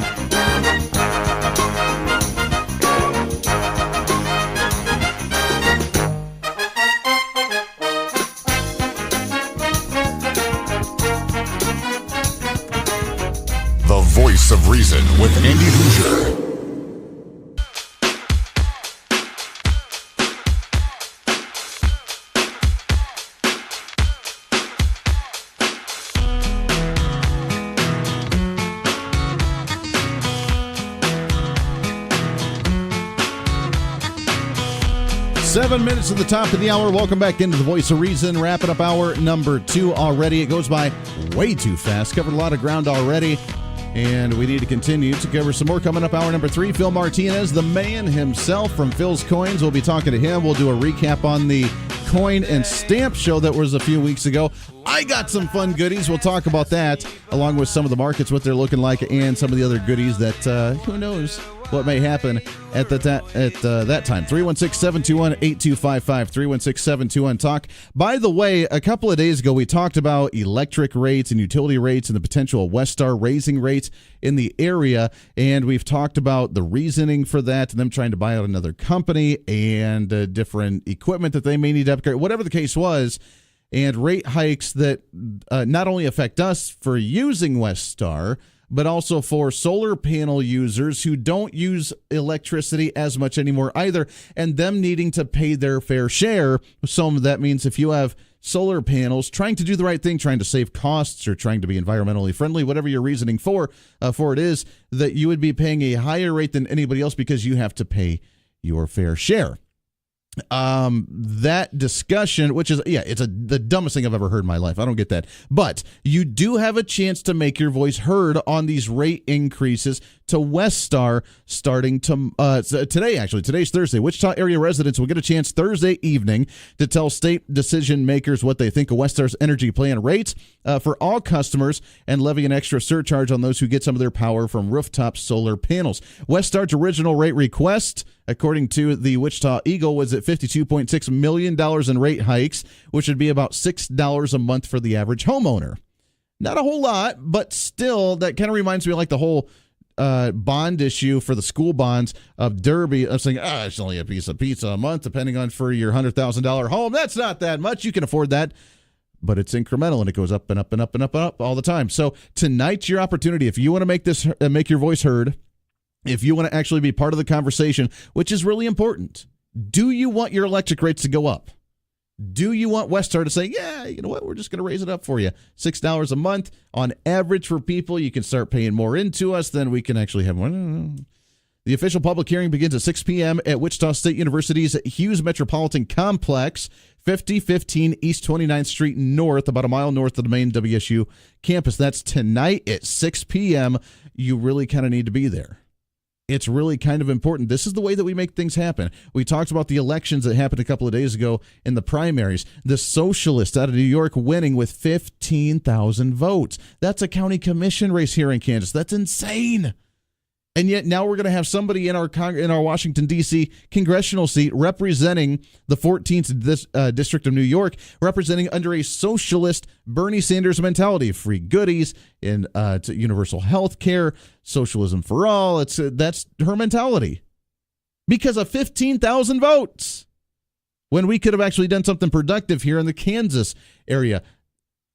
The Voice of Reason with Andy Hoosier. Seven minutes to the top of the hour. Welcome back into the Voice of Reason. Wrapping up hour number 2 already. It goes by way too fast. Covered a lot of ground already. And we need to continue to cover some more coming up. Hour number 3, Phil Martinez, the man himself from Phil's Coins. We'll be talking to him. We'll do a recap on the coin and stamp show that was a few weeks ago. I got some fun goodies. We'll talk about that, along with some of the markets, what they're looking like, and some of the other goodies that who knows what may happen at that time. 316-721-8255, 316-721-TALK. By the way, a couple of days ago, we talked about electric rates and utility rates and the potential of Westar raising rates in the area, and we've talked about the reasoning for that, and them trying to buy out another company and different equipment that they may need to upgrade, whatever the case was, and rate hikes that not only affect us for using Westar, but also for solar panel users who don't use electricity as much anymore either, and them needing to pay their fair share. So that means if you have solar panels trying to do the right thing, trying to save costs or trying to be environmentally friendly, whatever your reasoning for it is, that you would be paying a higher rate than anybody else because you have to pay your fair share. That discussion, which is, it's the dumbest thing I've ever heard in my life. I don't get that. But you do have a chance to make your voice heard on these rate increases to Westar starting today, actually. Today's Thursday. Wichita area residents will get a chance Thursday evening to tell state decision makers what they think of Westar's energy plan rates for all customers and levy an extra surcharge on those who get some of their power from rooftop solar panels. Westar's original rate request, according to the Wichita Eagle, was at $52.6 million in rate hikes, which would be about $6 a month for the average homeowner. Not a whole lot, but still, that kind of reminds me of like the whole bond issue for the school bonds of Derby. I'm saying, it's only a piece of pizza a month, depending on for your $100,000 home. That's not that much. You can afford that. But it's incremental, and it goes up and up and up and up and up all the time. So tonight's your opportunity. If you want to make your voice heard, if you want to actually be part of the conversation, which is really important, do you want your electric rates to go up? Do you want Westar to say, yeah, you know what, we're just going to raise it up for you, $6 a month on average for people. You can start paying more into us, then we can actually have one. The official public hearing begins at 6 p.m. at Wichita State University's Hughes Metropolitan Complex, 5015 East 29th Street North, about a mile north of the main WSU campus. That's tonight at 6 p.m. You really kind of need to be there. It's really kind of important. This is the way that we make things happen. We talked about the elections that happened a couple of days ago in the primaries. The socialists out of New York winning with 15,000 votes. That's a county commission race here in Kansas. That's insane. And yet now we're going to have somebody in our Washington, D.C. congressional seat representing the 14th District of New York, representing under a socialist Bernie Sanders mentality, free goodies, and universal health care, socialism for all. That's her mentality. Because of 15,000 votes, when we could have actually done something productive here in the Kansas area.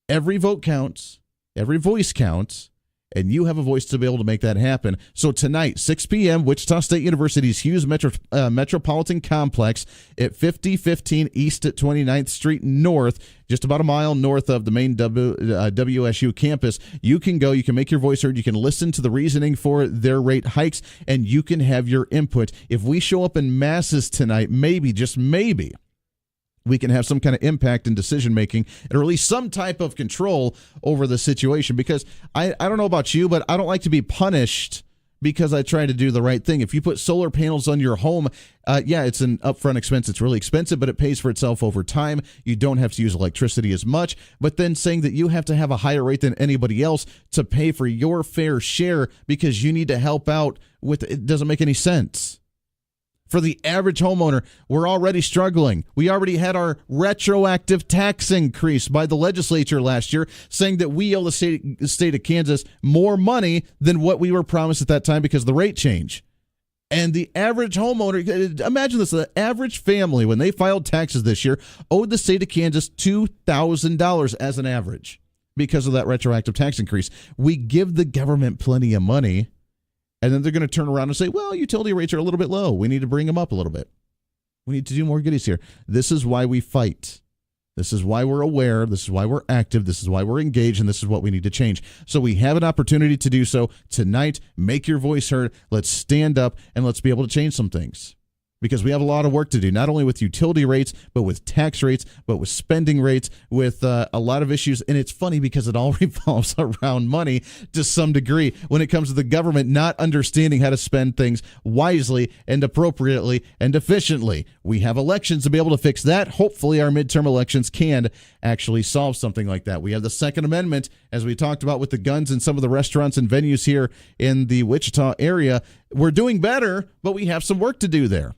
Every vote counts. Every voice counts. and you have a voice to be able to make that happen. So tonight, 6 p.m., Wichita State University's Hughes Metropolitan Complex at 5015 East at 29th Street North, just about a mile north of the main WSU campus. You can go, you can make your voice heard, you can listen to the reasoning for their rate hikes, and you can have your input. If we show up in masses tonight, maybe, just maybe, we can have some kind of impact in decision-making and release some type of control over the situation. Because I don't know about you, but I don't like to be punished because I try to do the right thing. If you put solar panels on your home, it's an upfront expense. It's really expensive, but it pays for itself over time. You don't have to use electricity as much. But then saying that you have to have a higher rate than anybody else to pay for your fair share because you need to help out with it doesn't make any sense. For the average homeowner, we're already struggling. We already had our retroactive tax increase by the legislature last year, saying that we owe the state of Kansas more money than what we were promised at that time because of the rate change. And the average homeowner, imagine this, the average family, when they filed taxes this year, owed the state of Kansas $2,000 as an average because of that retroactive tax increase. We give the government plenty of money, and then they're going to turn around and say, well, utility rates are a little bit low. We need to bring them up a little bit. We need to do more goodies here. This is why we fight. This is why we're aware. This is why we're active. This is why we're engaged, and this is what we need to change. So we have an opportunity to do so tonight. Make your voice heard. Let's stand up, and let's be able to change some things. Because we have a lot of work to do, not only with utility rates, but with tax rates, but with spending rates, with a lot of issues. And it's funny because it all revolves around money to some degree when it comes to the government not understanding how to spend things wisely and appropriately and efficiently. We have elections to be able to fix that. Hopefully our midterm elections can actually solve something like that. We have the Second Amendment, as we talked about with the guns in some of the restaurants and venues here in the Wichita area. We're doing better, but we have some work to do there.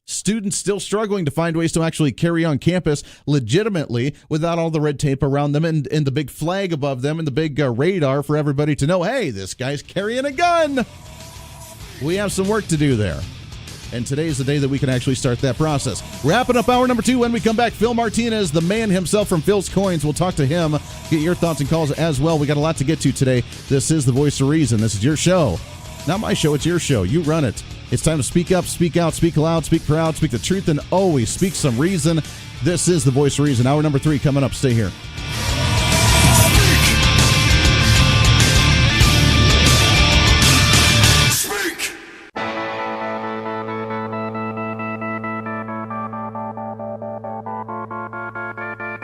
Students still struggling to find ways to actually carry on campus legitimately without all the red tape around them and the big flag above them and the big radar for everybody to know, hey, this guy's carrying a gun. We have some work to do there. And today is the day that we can actually start that process. Wrapping up hour number 2 when we come back. Phil Martinez, the man himself from Phil's Coins. We'll talk to him, get your thoughts and calls as well. We got a lot to get to today. This is The Voice of Reason. This is your show. Not my show, it's your show. You run it. It's time to speak up, speak out, speak loud, speak proud, speak the truth, and always speak some reason. This is The Voice of Reason. Hour number 3 coming up. Stay here.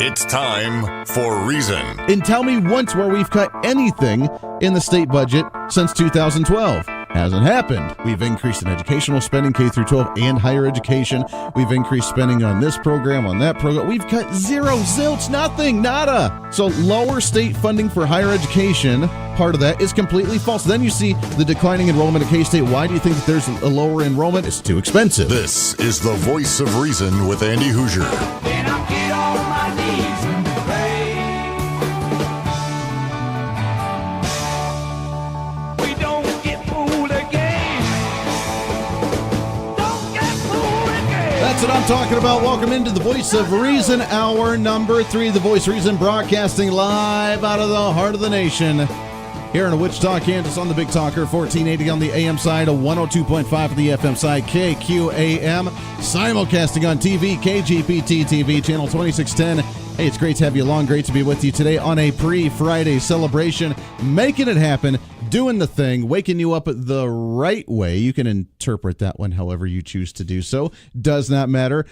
It's time for Reason. And tell me once where we've cut anything in the state budget since 2012. Hasn't happened. We've increased in educational spending, K through 12 and higher education. We've increased spending on this program, on that program. We've cut zero, zilch, nothing, nada. So lower state funding for higher education, part of that is completely false. Then you see the declining enrollment at K-State. Why do you think that there's a lower enrollment? It's too expensive. This is The Voice of Reason with Andy Hoosier. Then I get on my knees and pray. We don't get fooled again. Don't get fooled again. That's what I'm talking about. Welcome into The Voice of Reason, hour number 3. The Voice of Reason broadcasting live out of the heart of the nation. Here in Wichita, Kansas on the Big Talker, 1480 on the AM side, a 102.5 on the FM side, KQAM. Simulcasting on TV, KGPT TV, channel 2610. Hey, it's great to have you along. Great to be with you today on a pre-Friday celebration. Making it happen, doing the thing, waking you up the right way. You can interpret that one however you choose to do so. Does not matter.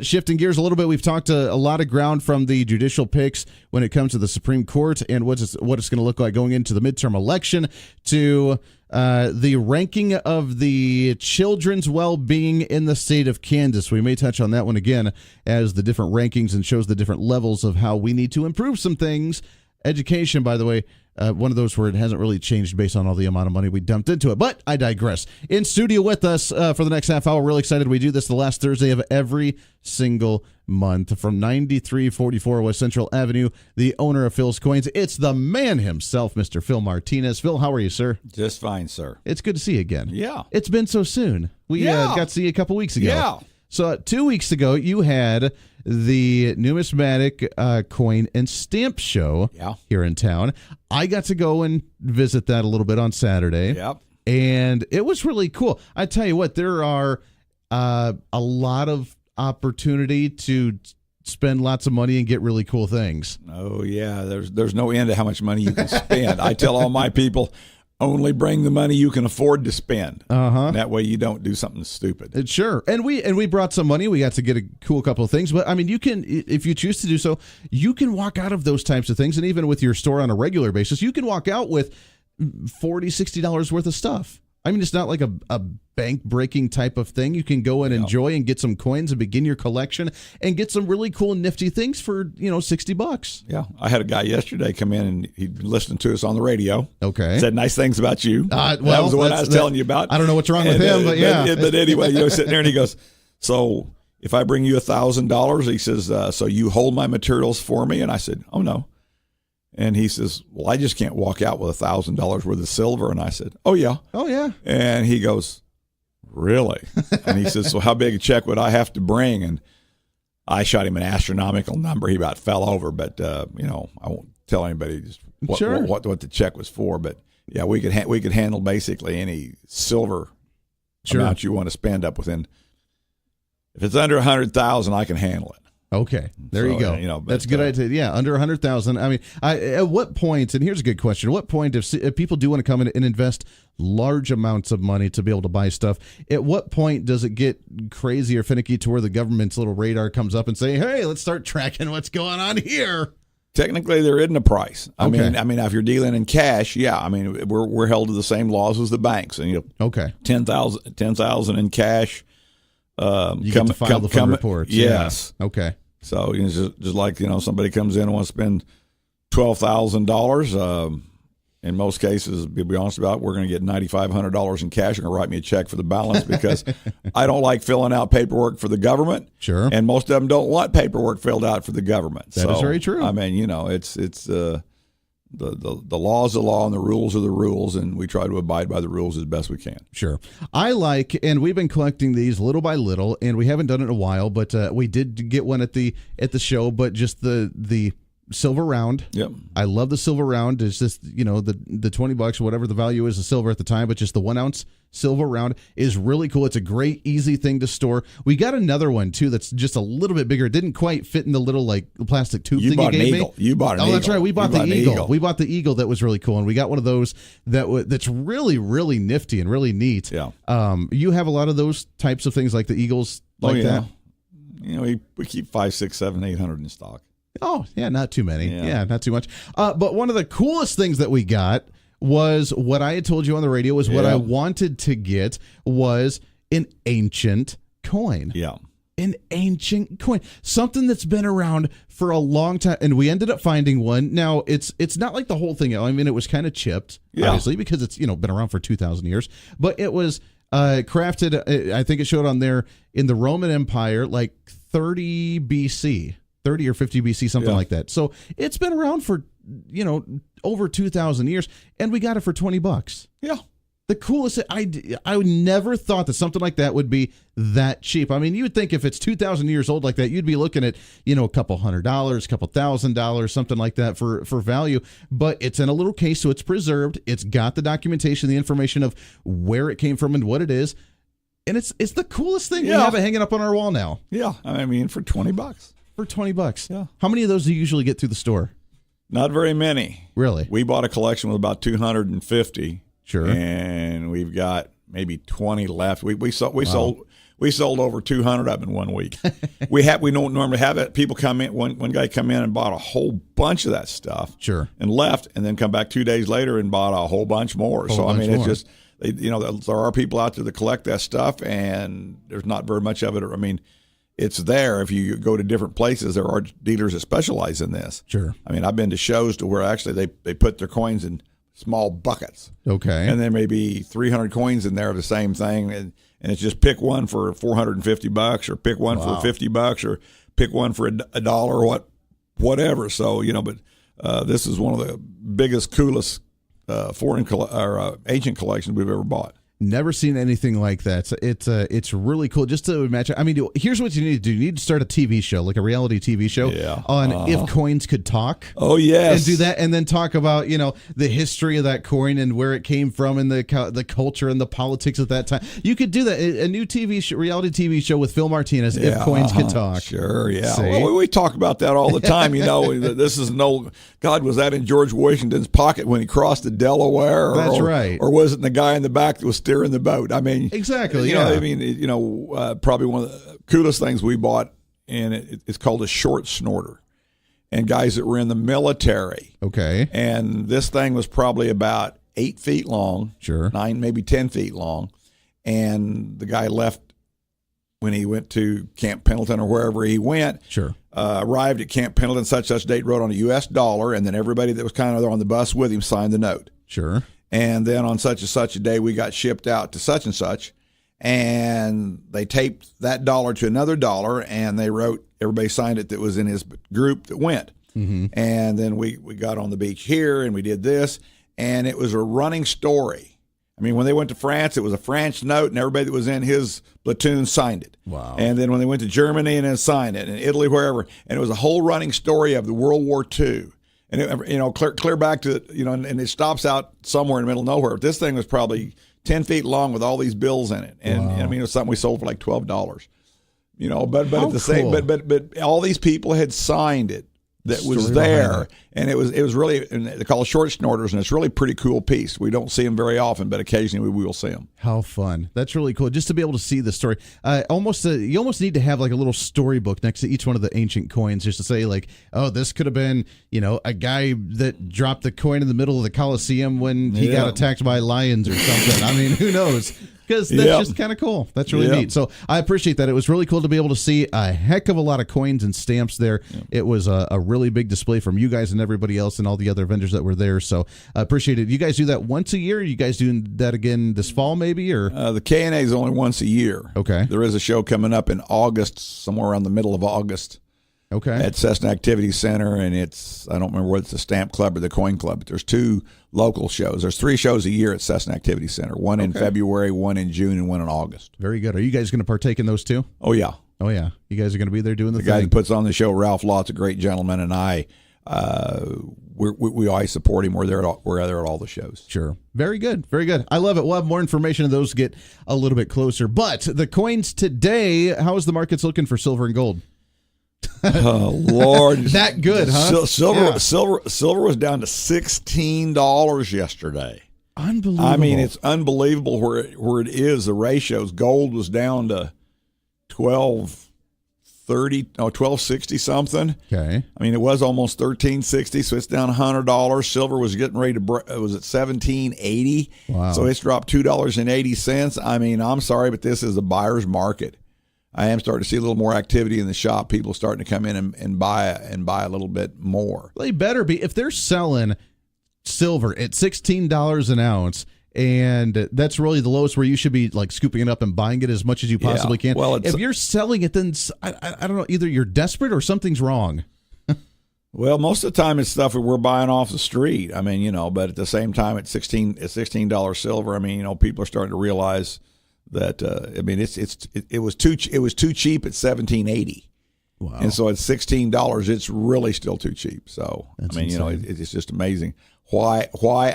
Shifting gears a little bit, we've talked a lot of ground from the judicial picks when it comes to the Supreme Court and what it's going to look like going into the midterm election to the ranking of the children's well-being in the state of Kansas. We may touch on that one again as the different rankings and shows the different levels of how we need to improve some things. Education, by the way, one of those where it hasn't really changed based on all the amount of money we dumped into it. But I digress. In studio with us for the next half hour, really excited. We do this the last Thursday of every single month from 9344 West Central Avenue, the owner of Phil's Coins. It's the man himself, Mr. Phil Martinez. Phil, how are you, sir? Just fine, sir. It's good to see you again. Yeah. It's been so soon. We got to see you a couple weeks ago. Yeah. So 2 weeks ago, you had the numismatic coin and stamp show here in town. I got to go and visit that a little bit on Saturday. Yep. And it was really cool. I tell you what, there are a lot of opportunity to spend lots of money and get really cool things. Oh, yeah. There's no end to how much money you can spend. I tell all my people, only bring the money you can afford to spend. That way you don't do something stupid. Sure. And we brought some money. We got to get a cool couple of things. But, I mean, you can, if you choose to do so, you can walk out of those types of things. And even with your store on a regular basis, you can walk out with $40, $60 worth of stuff. I mean, it's not like a bank-breaking type of thing. You can go and enjoy and get some coins and begin your collection and get some really cool, nifty things for, $60. Yeah. I had a guy yesterday come in, and he'd been listening to us on the radio. Okay. Said nice things about you. That was the one I was telling you about. I don't know what's wrong with him, but yeah. But anyway, sitting there, and he goes, so if I bring you $1,000, he says, so you hold my materials for me? And I said, oh, no. And he says, well, I just can't walk out with $1,000 worth of silver. And I said, oh, yeah. Oh, yeah. And he goes, really? And he says, so how big a check would I have to bring? And I shot him an astronomical number. He about fell over, but, I won't tell anybody just what the check was for. But, yeah, we could handle basically any silver amount you want to spend up within. If it's under $100,000, I can handle it. Okay, there you go. That's a good idea. Yeah, under 100,000. I mean, at what point? And here's a good question: at what point, if people do want to come in and invest large amounts of money to be able to buy stuff, at what point does it get crazy or finicky to where the government's little radar comes up and say, "Hey, let's start tracking what's going on here"? Technically, there isn't a price. I mean, if you're dealing in cash, we're held to the same laws as the banks, and $10,000 in cash. You get to file the full reports. Yes. Yeah. Okay. So just like somebody comes in and wants to spend $12,000. In most cases, to be honest about it, we're going to get $9,500 in cash and write me a check for the balance because I don't like filling out paperwork for the government. Sure. And most of them don't want paperwork filled out for the government. That is very true. I mean, it's the law is the law and the rules are the rules, and we try to abide by the rules as best we can. Sure. And we've been collecting these little by little, and we haven't done it in a while, but we did get one at the show, but just the silver round. Yep. I love the silver round. It's just, the $20, whatever the value is of silver at the time, but just the 1 ounce silver round is really cool. It's a great, easy thing to store. We got another one too that's just a little bit bigger. It didn't quite fit in the little plastic tube thing you gave me. You bought an eagle. Oh, that's right. We bought the eagle. We bought the eagle that was really cool, and we got one of those that's really, really nifty and really neat. Yeah. You have a lot of those types of things like the eagles that. We keep 5, 6, 7, 800 in stock. Oh, yeah, not too many. Yeah, not too much. But one of the coolest things that we got was what I had told you on the radio was what I wanted to get was an ancient coin. Yeah. An ancient coin. Something that's been around for a long time. And we ended up finding one. Now, it's not like the whole thing. I mean, it was kind of chipped, obviously, because it's, been around for 2,000 years. But it was crafted, I think it showed on there, in the Roman Empire, like 30 BC. 30 or 50 BC, something like that. So it's been around for, over 2,000 years, and we got it for $20. Yeah. The coolest, I never thought that something like that would be that cheap. I mean, you would think if it's 2,000 years old like that, you'd be looking at, a couple $100, a couple $1,000, something like that for value. But it's in a little case, so it's preserved. It's got the documentation, the information of where it came from and what it is. And it's the coolest thing. We have it hanging up on our wall now. Yeah. I mean, for $20. For $20. Yeah. How many of those do you usually get through the store? Not very many. Really? We bought a collection with about 250. Sure. And we've got maybe 20 left. We sold over 200 of them in 1 week. we don't normally have it. People come in. One guy come in and bought a whole bunch of that stuff. Sure. And left, and then come back 2 days later and bought a whole bunch more. It's just there are people out there that collect that stuff, and there's not very much of it. I mean, it's there. If you go to different places, there are dealers that specialize in this. Sure. I mean, I've been to shows to where actually they put their coins in small buckets. Okay. And there may be 300 coins in there of the same thing, and it's just pick one for $450, or pick one for $50, or pick one for $1, or whatever. So but this is one of the biggest, coolest foreign or ancient collections we've ever bought. Never seen anything like that. It's really cool just to imagine. I mean, here's what you need to do. You need to start a TV show, like a reality TV show on if coins could talk. Oh, yes. And do that, and then talk about, the history of that coin and where it came from and the culture and the politics at that time. You could do that. A new reality TV show with Phil Martinez, if coins could talk. Sure, yeah. See? Well, we talk about that all the time. This is God, was that in George Washington's pocket when he crossed the Delaware? That's right. Or was it the guy in the back that was steering the boat? I mean, exactly. Probably one of the coolest things we bought, and it's called a short snorter. And guys that were in the military. Okay. And this thing was probably about 8 feet long. Sure. 9, maybe 10 feet long. And the guy left when he went to Camp Pendleton or wherever he went. Sure. Arrived at Camp Pendleton, such date, wrote on a U.S. dollar, and then everybody that was kind of there on the bus with him signed the note. Sure. And then on such and such a day, we got shipped out to such and such, and they taped that dollar to another dollar, and they wrote, everybody signed it that was in his group that went. Mm-hmm. And then we got on the beach here, and we did this, and it was a running story. I mean, when they went to France, it was a French note, and everybody that was in his platoon signed it. Wow. And then when they went to Germany and then signed it, and Italy, wherever, and it was a whole running story of the World War II. And, clear back to, and it stops out somewhere in the middle of nowhere. This thing was probably 10 feet long with all these bills in it. And, wow. I mean, it was something we sold for like $12. But how at the same, cool. but all these people had signed it. That was there, and it was really, and they call it short snorters, and it's really a pretty cool piece. We don't see them very often, but occasionally we will see them. How fun! That's really cool. Just to be able to see the story. You almost need to have like a little storybook next to each one of the ancient coins, just to say like, oh, this could have been, a guy that dropped the coin in the middle of the Colosseum when he got attacked by lions or something. I mean, who knows? Because that's just kind of cool. That's really neat. So I appreciate that. It was really cool to be able to see a heck of a lot of coins and stamps there. Yep. It was a really big display from you guys and everybody else and all the other vendors that were there. So I appreciate it. You guys do that once a year? Are you guys doing that again this fall maybe? Or the K&A is only once a year. Okay. There is a show coming up in August, somewhere around the middle of August. Okay. At Cessna Activity Center, and I don't remember whether it's the Stamp Club or the Coin Club, but there's 2 local shows. There's 3 shows a year at Cessna Activity Center, one in February, one in June, and one in August. Very good. Are you guys going to partake in those too? Oh, yeah. Oh, yeah. You guys are going to be there doing the thing? The guy that puts on the show, Ralph Lott's a great gentleman, and we always support him. We're there at all the shows. Sure. Very good. Very good. I love it. We'll have more information on those get a little bit closer. But the coins today, how is the markets looking for silver and gold? Oh Lord, that good, huh? Silver was down to $16 yesterday. Unbelievable. I mean, it's unbelievable where it is. The ratios. Gold was down to $12.60 something. Okay. I mean, it was almost $13.60, so it's down $100. Silver was getting ready to it was at $17.80. Wow. So it's dropped $2.80. I mean, I'm sorry, but this is a buyer's market. I am starting to see a little more activity in the shop. People starting to come in and buy a little bit more. They better be. If they're selling silver at $16 an ounce, and that's really the lowest where you should be like scooping it up and buying it as much as you possibly can. Well, if you're selling it, then I don't know, either you're desperate or something's wrong. Well, most of the time it's stuff that we're buying off the street. I mean, but at the same time, at $16 silver, I mean, people are starting to realize that it was too cheap at $17.80. Wow. And so at $16, it's really still too cheap. So that's insane. It's just amazing. Why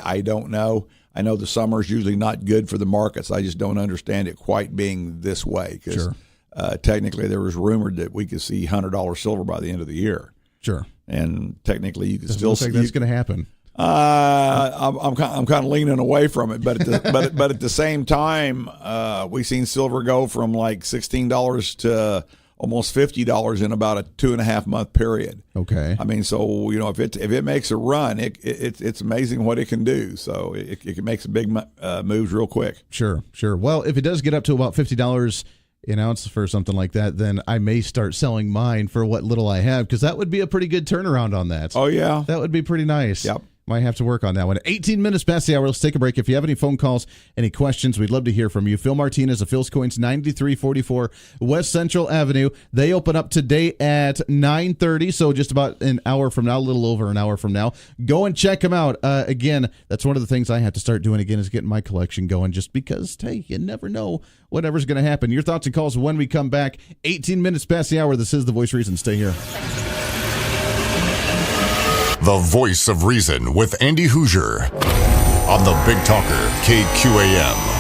I don't know. I know the summer's usually not good for the markets. I just don't understand it quite being this way because technically there was rumored that we could see $100 silver by the end of the year. Sure. And technically you could still see that's going to happen. I'm kind of leaning away from it, but at the same time, we've seen silver go from like $16 to almost $50 in about a 2.5 month period. Okay. I mean, so if it makes a run, it's amazing what it can do. So it makes a big moves real quick. Sure. Well, if it does get up to about $50 an ounce for something like that, then I may start selling mine for what little I have, because that would be a pretty good turnaround on that. Oh yeah, that would be pretty nice. Yep. Might have to work on that one. 18 minutes past the hour. Let's take a break. If you have any phone calls, any questions, we'd love to hear from you. Phil Martinez of Phil's Coins, 9344 West Central Avenue. They open up today at 9:30, so just about an hour from now, a little over an hour from now. Go and check them out. Again, that's one of the things I have to start doing again is getting my collection going just because, hey, you never know whatever's going to happen. Your thoughts and calls when we come back. 18 minutes past the hour. This is The Voice of Reason. Stay here. The Voice of Reason with Andy Hoosier on the Big Talker, KQAM.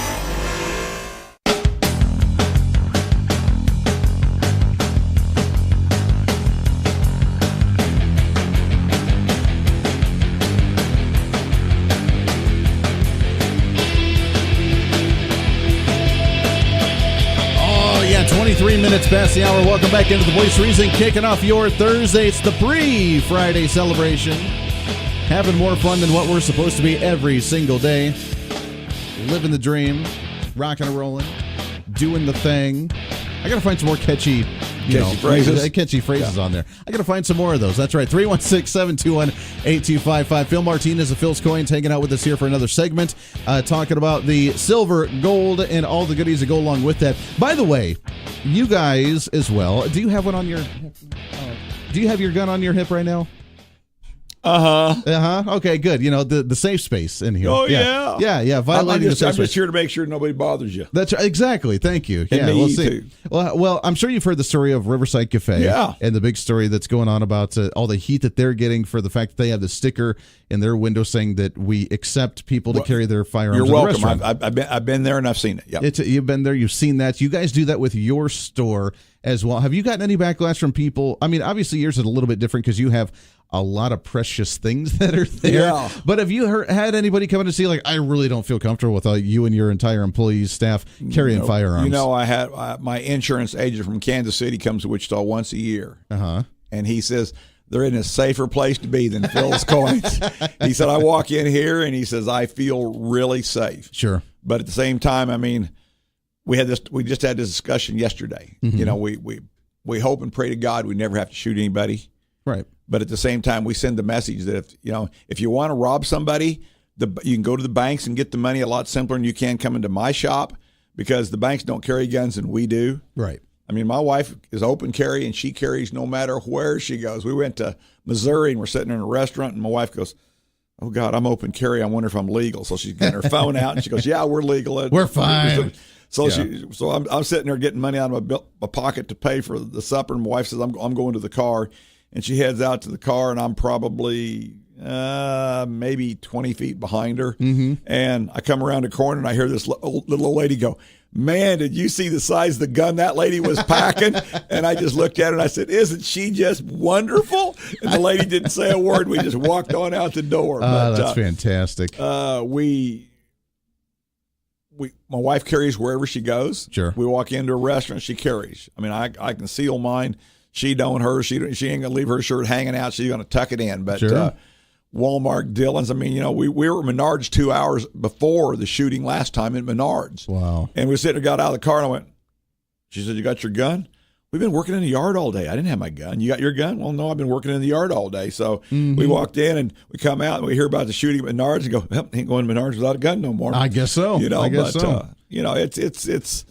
Oh, yeah, 23 minutes past the hour. Welcome back into The Voice of Reason, kicking off your Thursday. It's the pre-Friday celebration. Having more fun than what we're supposed to be every single day. Living the dream, rocking and rolling, doing the thing. I got to find some more catchy phrases on there. I got to find some more of those. That's right. 316-721-8255. Phil Martinez of Phil's Coins hanging out with us here for another segment, talking about the silver, gold, and all the goodies that go along with that. By the way, you guys as well. Do you have one on your hip? Do you have your gun on your hip right now? Okay, good. You know, the safe space in here. Oh, yeah. Yeah. Violating the safe I'm space. just here to make sure nobody bothers you. That's right. Exactly. Thank you. And yeah, me we'll see. too. Well, I'm sure you've heard the story of Riverside Cafe. Yeah. And the big story that's going on about all the heat that they're getting for the fact that they have the sticker in their window saying that we accept people to carry their firearms. You're in welcome. The restaurant. I've been there and I've seen it. Yep. You've been there. You've seen that. You guys do that with your store as well. Have you gotten any backlash from people? I mean, obviously yours is a little bit different because you have a lot of precious things that are there. Yeah. But have you had anybody come in to see, like, I really don't feel comfortable with you and your entire employees, staff carrying firearms? You know, I had my insurance agent from Kansas City comes to Wichita once a year. And he says, they're in a safer place to be than Phil's Coins. He said, I walk in here and he says, I feel really safe. Sure. But at the same time, I mean, we just had this discussion yesterday. Mm-hmm. You know, we hope and pray to God we never have to shoot anybody. Right. But at the same time, we send the message that if you want to rob somebody, you can go to the banks and get the money a lot simpler than you can come into my shop because the banks don't carry guns and we do. Right. I mean, my wife is open carry and she carries no matter where she goes. We went to Missouri and we're sitting in a restaurant and my wife goes, oh, God, I'm open carry. I wonder if I'm legal. So she's getting her phone out and she goes, yeah, we're legal. We're fine. So I'm sitting there getting money out of my pocket to pay for the supper. And my wife says, I'm going to the car. And she heads out to the car, and I'm probably maybe 20 feet behind her. Mm-hmm. And I come around the corner, and I hear this little old lady go, man, did you see the size of the gun that lady was packing? And I just looked at her, and I said, isn't she just wonderful? And the lady didn't say a word. We just walked on out the door. That's fantastic. My wife carries wherever she goes. Sure. We walk into a restaurant, she carries. I mean, I conceal mine. She don't. She ain't gonna leave her shirt hanging out. She's gonna tuck it in. But sure. Walmart, Dillon's. I mean, you know, we were at Menards 2 hours before the shooting last time at Menards. Wow. And we got out of the car and I went. She said, "You got your gun?" We've been working in the yard all day. I didn't have my gun. You got your gun? Well, no, I've been working in the yard all day. So we walked in and we come out and we hear about the shooting at Menards and go, well, ain't going to Menards without a gun no more. I guess so. You know, I guess so. You know, it's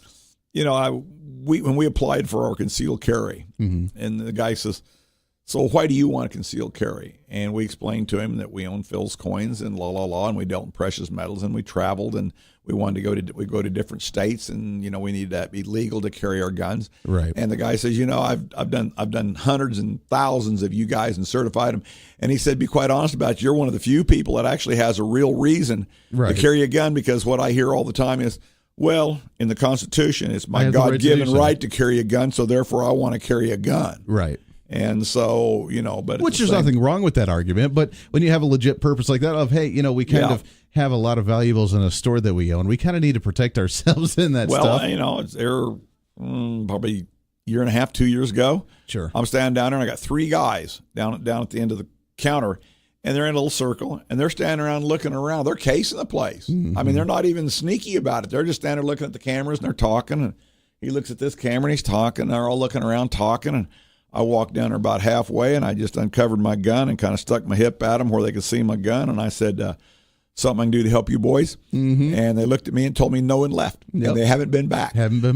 you know, when we applied for our concealed carry, and the guy says, so why do you want a concealed carry? And we explained to him that we own Phil's Coins and and we dealt in precious metals and we traveled and we wanted to go to different states and, you know, we needed to be legal to carry our guns. Right. And the guy says, you know, I've done hundreds and thousands of you guys and certified them. And he said, be quite honest about it, you're one of the few people that actually has a real reason to carry a gun, because what I hear all the time is, well, in the Constitution, it's my God-given right to carry a gun, so therefore I want to carry a gun. Right. And so, you know, but which there's nothing wrong with that argument, but when you have a legit purpose like that of, hey, you know, we kind of have a lot of valuables in a store that we own, we kind of need to protect ourselves in that stuff. Well, you know, it's there probably a year and a half, 2 years ago. Sure. I'm standing down there and I got three guys down at the end of the counter. And they're in a little circle, and they're standing around looking around. They're casing the place. Mm-hmm. I mean, they're not even sneaky about it. They're just standing there looking at the cameras, and they're talking. And he looks at this camera, and he's talking. They're all looking around talking. And I walked down there about halfway, and I just uncovered my gun and kind of stuck my hip at them where they could see my gun, and I said, something I can do to help you boys? Mm-hmm. And they looked at me and told me no and left. Yep. And they haven't been back.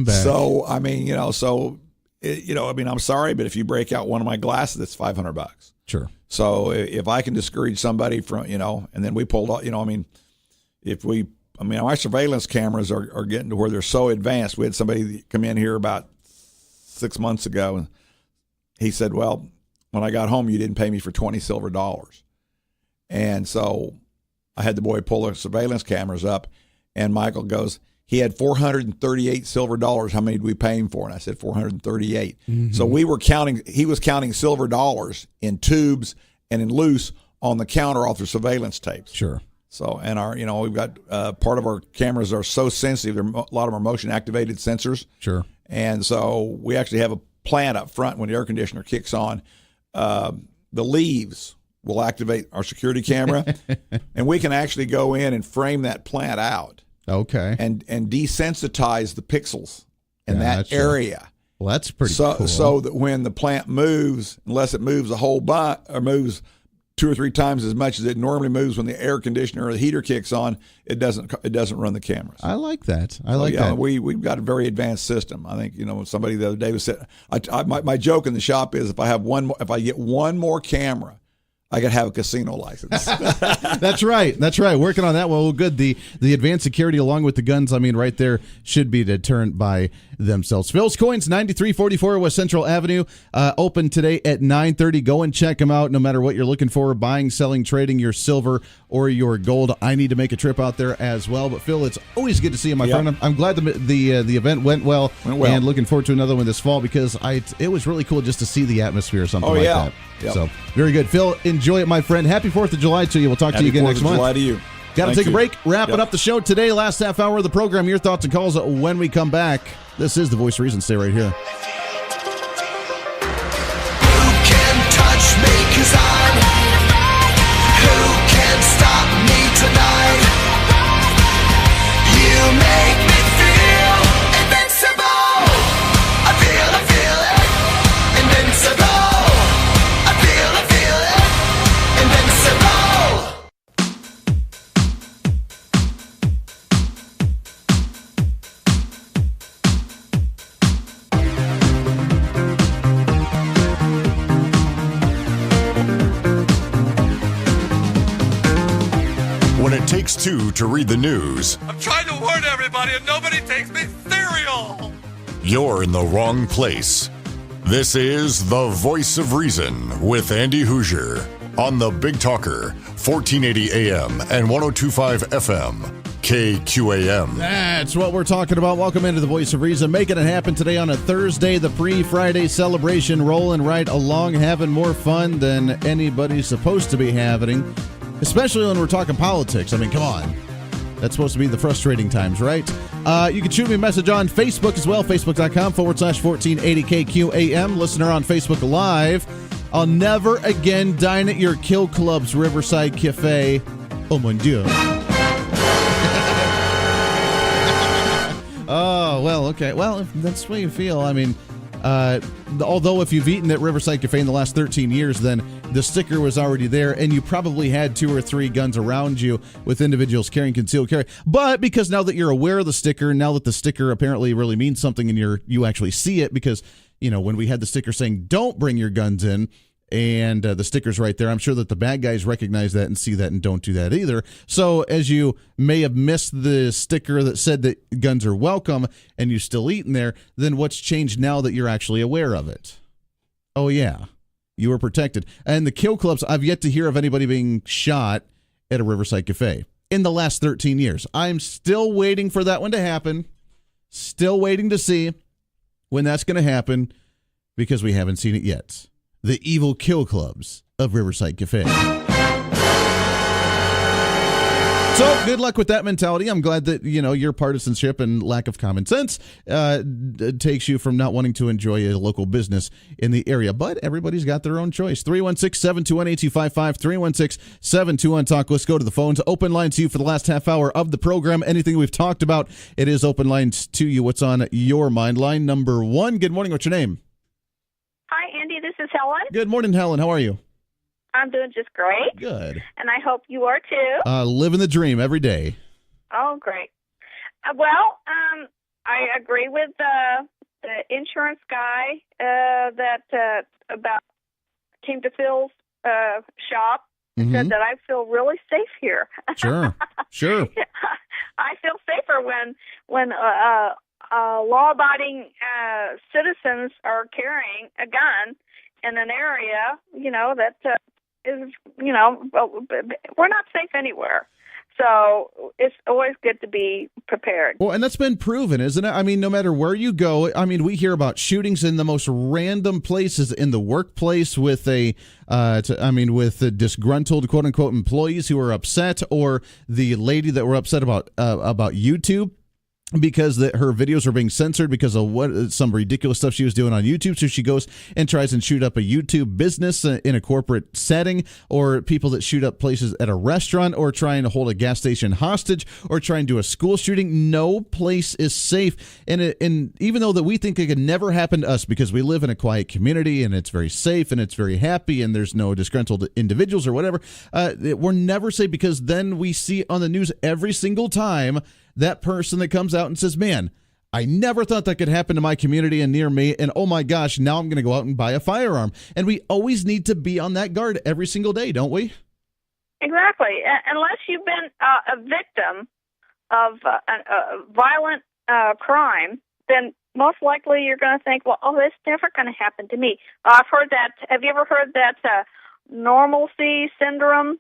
So, I mean, I'm sorry, but if you break out one of my glasses, it's $500. Sure. So if I can discourage somebody from, and then we pulled off, our surveillance cameras are getting to where they're so advanced. We had somebody come in here about 6 months ago, and he said, well, when I got home, you didn't pay me for $20 silver. And so I had the boy pull the surveillance cameras up, and Michael goes, he had $438 silver. How many did we pay him for? And I said 438. Mm-hmm. So he was counting silver dollars in tubes and in loose on the counter off the surveillance tapes. Sure. So, and we've got part of our cameras are so sensitive. A lot of them are motion activated sensors. Sure. And so we actually have a plant up front when the air conditioner kicks on. The leaves will activate our security camera, and we can actually go in and frame that plant out. Okay. And desensitize the pixels in that area. Well, that's pretty cool. So that when the plant moves, unless it moves a whole bunch or moves 2 or 3 times as much as it normally moves when the air conditioner or the heater kicks on, it doesn't run the cameras. I like that. That. We've got a very advanced system. I think somebody the other day was saying, my joke in the shop is if I get one more camera, I could have a casino license. That's right. Working on that. Well, good. The advanced security along with the guns, right there should be deterrent by themselves. Phil's Coins, 9344 West Central Avenue, open today at 9:30. Go and check them out no matter what you're looking for, buying, selling, trading your silver or your gold. I need to make a trip out there as well. But, Phil, it's always good to see you, my friend. I'm glad the event went well, and looking forward to another one this fall because it was really cool just to see the atmosphere or something like that. Yep. So, very good. Phil, enjoy it, my friend. Happy 4th of July to you. We'll talk to you again next month. Happy 4th of July to you. Got to take a break. Wrapping up the show today. Last half hour of the program. Your thoughts and calls when we come back. This is The Voice of Reason. Stay right here. Who can touch me? 'Cause who can stop me tonight? You make me feel invincible. I feel it. Invincible. I feel it. Invincible. When it takes two to read the news, I'm trying to warn everybody and nobody takes me cereal. you're in the wrong place. This is The Voice of Reason with Andy Hoosier on the Big Talker, 1480 AM and 1025 FM, KQAM. That's what we're talking about. Welcome into The Voice of Reason. Making it happen today on a Thursday, the pre-Friday celebration, rolling right along, having more fun than anybody's supposed to be having, especially when we're talking politics. Come on. That's supposed to be the frustrating times, right? You can shoot me a message on Facebook as well, facebook.com/1480KQAM. Listener on Facebook Live. I'll never again dine at your Kill Club's Riverside Cafe. Oh, mon Dieu. Oh, well, okay. Well, if that's the way you feel. Although if you've eaten at Riverside Cafe in the last 13 years, then the sticker was already there, and you probably had 2 or 3 guns around you with individuals carrying concealed carry. But because now that you're aware of the sticker, now that the sticker apparently really means something and you actually see it, because, when we had the sticker saying, don't bring your guns in, and the sticker's right there, I'm sure that the bad guys recognize that and see that and don't do that either. So as you may have missed the sticker that said that guns are welcome and you still eat in there, then what's changed now that you're actually aware of it? Oh, yeah. You are protected. And the Kill Clubs, I've yet to hear of anybody being shot at a Riverside Cafe in the last 13 years. I'm still waiting for that one to happen. Still waiting to see when that's going to happen because we haven't seen it yet. The evil Kill Clubs of Riverside Cafe. So good luck with that mentality. I'm glad that, your partisanship and lack of common sense takes you from not wanting to enjoy a local business in the area. But everybody's got their own choice. 316-721-8255, 316-721-TALK. Let's go to the phones. Open line to you for the last half hour of the program. Anything we've talked about, it is open lines to you. What's on your mind? Line number 1. Good morning. What's your name? Hi, Andy. This Helen. Good morning, Helen. How are you? I'm doing just great. Good. And I hope you are too. Living the dream every day. Oh, great. Well, I agree with the insurance guy that about came to Phil's shop and said that I feel really safe here. Sure. I feel safer when law-abiding citizens are carrying a gun in an area, that is, we're not safe anywhere. So it's always good to be prepared. Well, and that's been proven, isn't it? I mean, no matter where you go, I mean, we hear about shootings in the most random places, in the workplace with with the disgruntled quote unquote employees who are upset, or the lady that were upset about YouTube. Because her videos are being censored because of some ridiculous stuff she was doing on YouTube. So she goes and tries and shoot up a YouTube business in a corporate setting, or people that shoot up places at a restaurant, or trying to hold a gas station hostage, or trying to do a school shooting. No place is safe. And even though that we think it could never happen to us because we live in a quiet community and it's very safe and it's very happy and there's no disgruntled individuals or whatever, we're never safe, because then we see on the news every single time that person that comes out and says, man, I never thought that could happen to my community and near me, and oh my gosh, now I'm going to go out and buy a firearm. And we always need to be on that guard every single day, don't we? Exactly. Unless you've been a victim of a violent crime, then most likely you're going to think, well, it's never going to happen to me. I've heard that. Have you ever heard that normalcy syndrome?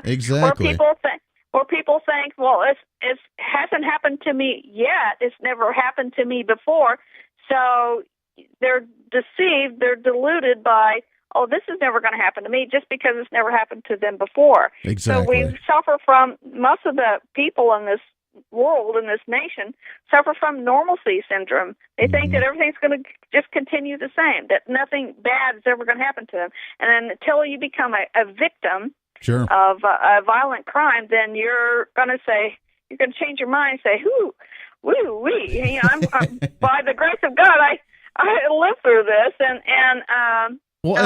Exactly. Where people think, well, it hasn't happened to me yet. It's never happened to me before. So they're deceived. They're deluded by, this is never going to happen to me just because it's never happened to them before. Exactly. So we suffer from, most of the people in this world, in this nation, suffer from normalcy syndrome. They think that everything's going to just continue the same, that nothing bad is ever going to happen to them. And then until you become a victim, sure, of a violent crime, then you're going to change your mind and say, woo-wee. I'm by the grace of God, I lived through this, and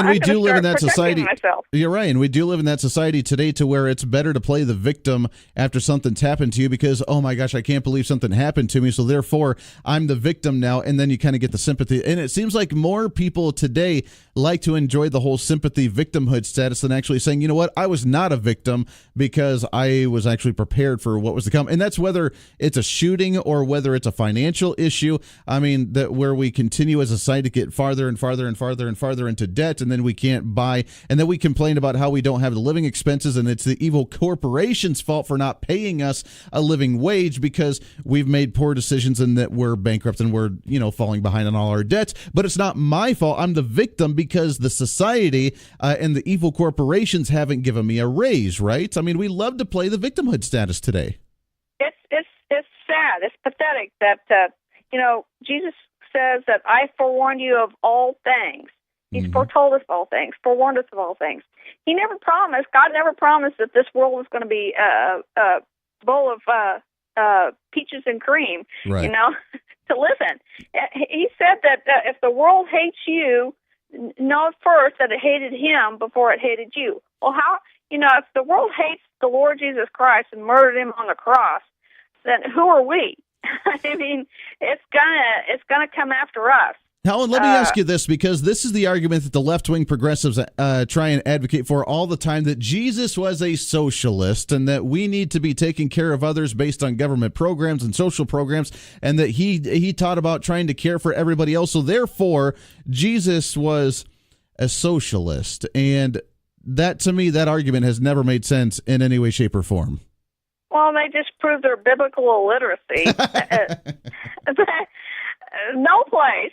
we do live in that society. Myself. You're right, and we do live in that society today to where it's better to play the victim after something's happened to you, because, oh my gosh, I can't believe something happened to me, so therefore I'm the victim now, and then you kind of get the sympathy. And it seems like more people today like to enjoy the whole sympathy victimhood status than actually saying, you know what, I was not a victim because I was actually prepared for what was to come. And that's whether it's a shooting or whether it's a financial issue. I mean, that where we continue as a society to get farther and farther and farther and farther into debt, and then we can't buy, and then we complain about how we don't have the living expenses, and it's the evil corporation's fault for not paying us a living wage because we've made poor decisions and that we're bankrupt and we're, falling behind on all our debts. But it's not my fault. I'm the victim because the society and the evil corporations haven't given me a raise, right? I mean, we love to play the victimhood status today. It's sad. It's pathetic that Jesus says that I forewarned you of all things. He's foretold us all things, forewarned us of all things. He never promised, God never promised that this world was going to be a bowl of peaches and cream, right, to live in. He said that if the world hates you, know first that it hated him before it hated you. Well, how, if the world hates the Lord Jesus Christ and murdered him on the cross, then who are we? I mean, it's gonna come after us. Helen, let me ask you this, because this is the argument that the left-wing progressives try and advocate for all the time, that Jesus was a socialist and that we need to be taking care of others based on government programs and social programs, and that he taught about trying to care for everybody else. So therefore, Jesus was a socialist. And that, to me, that argument has never made sense in any way, shape, or form. Well, they just prove their biblical illiteracy. No place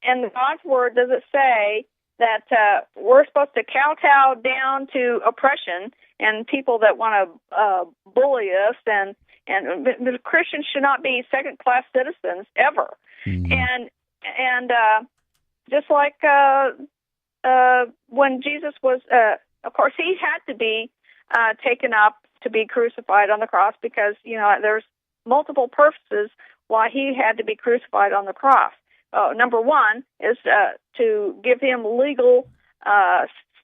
in God's word does it say that we're supposed to kowtow down to oppression and people that want to bully us, and the Christians should not be second-class citizens ever. And just like when Jesus was, of course, he had to be taken up to be crucified on the cross, because there's multiple purposes why he had to be crucified on the cross. number one is to give him legal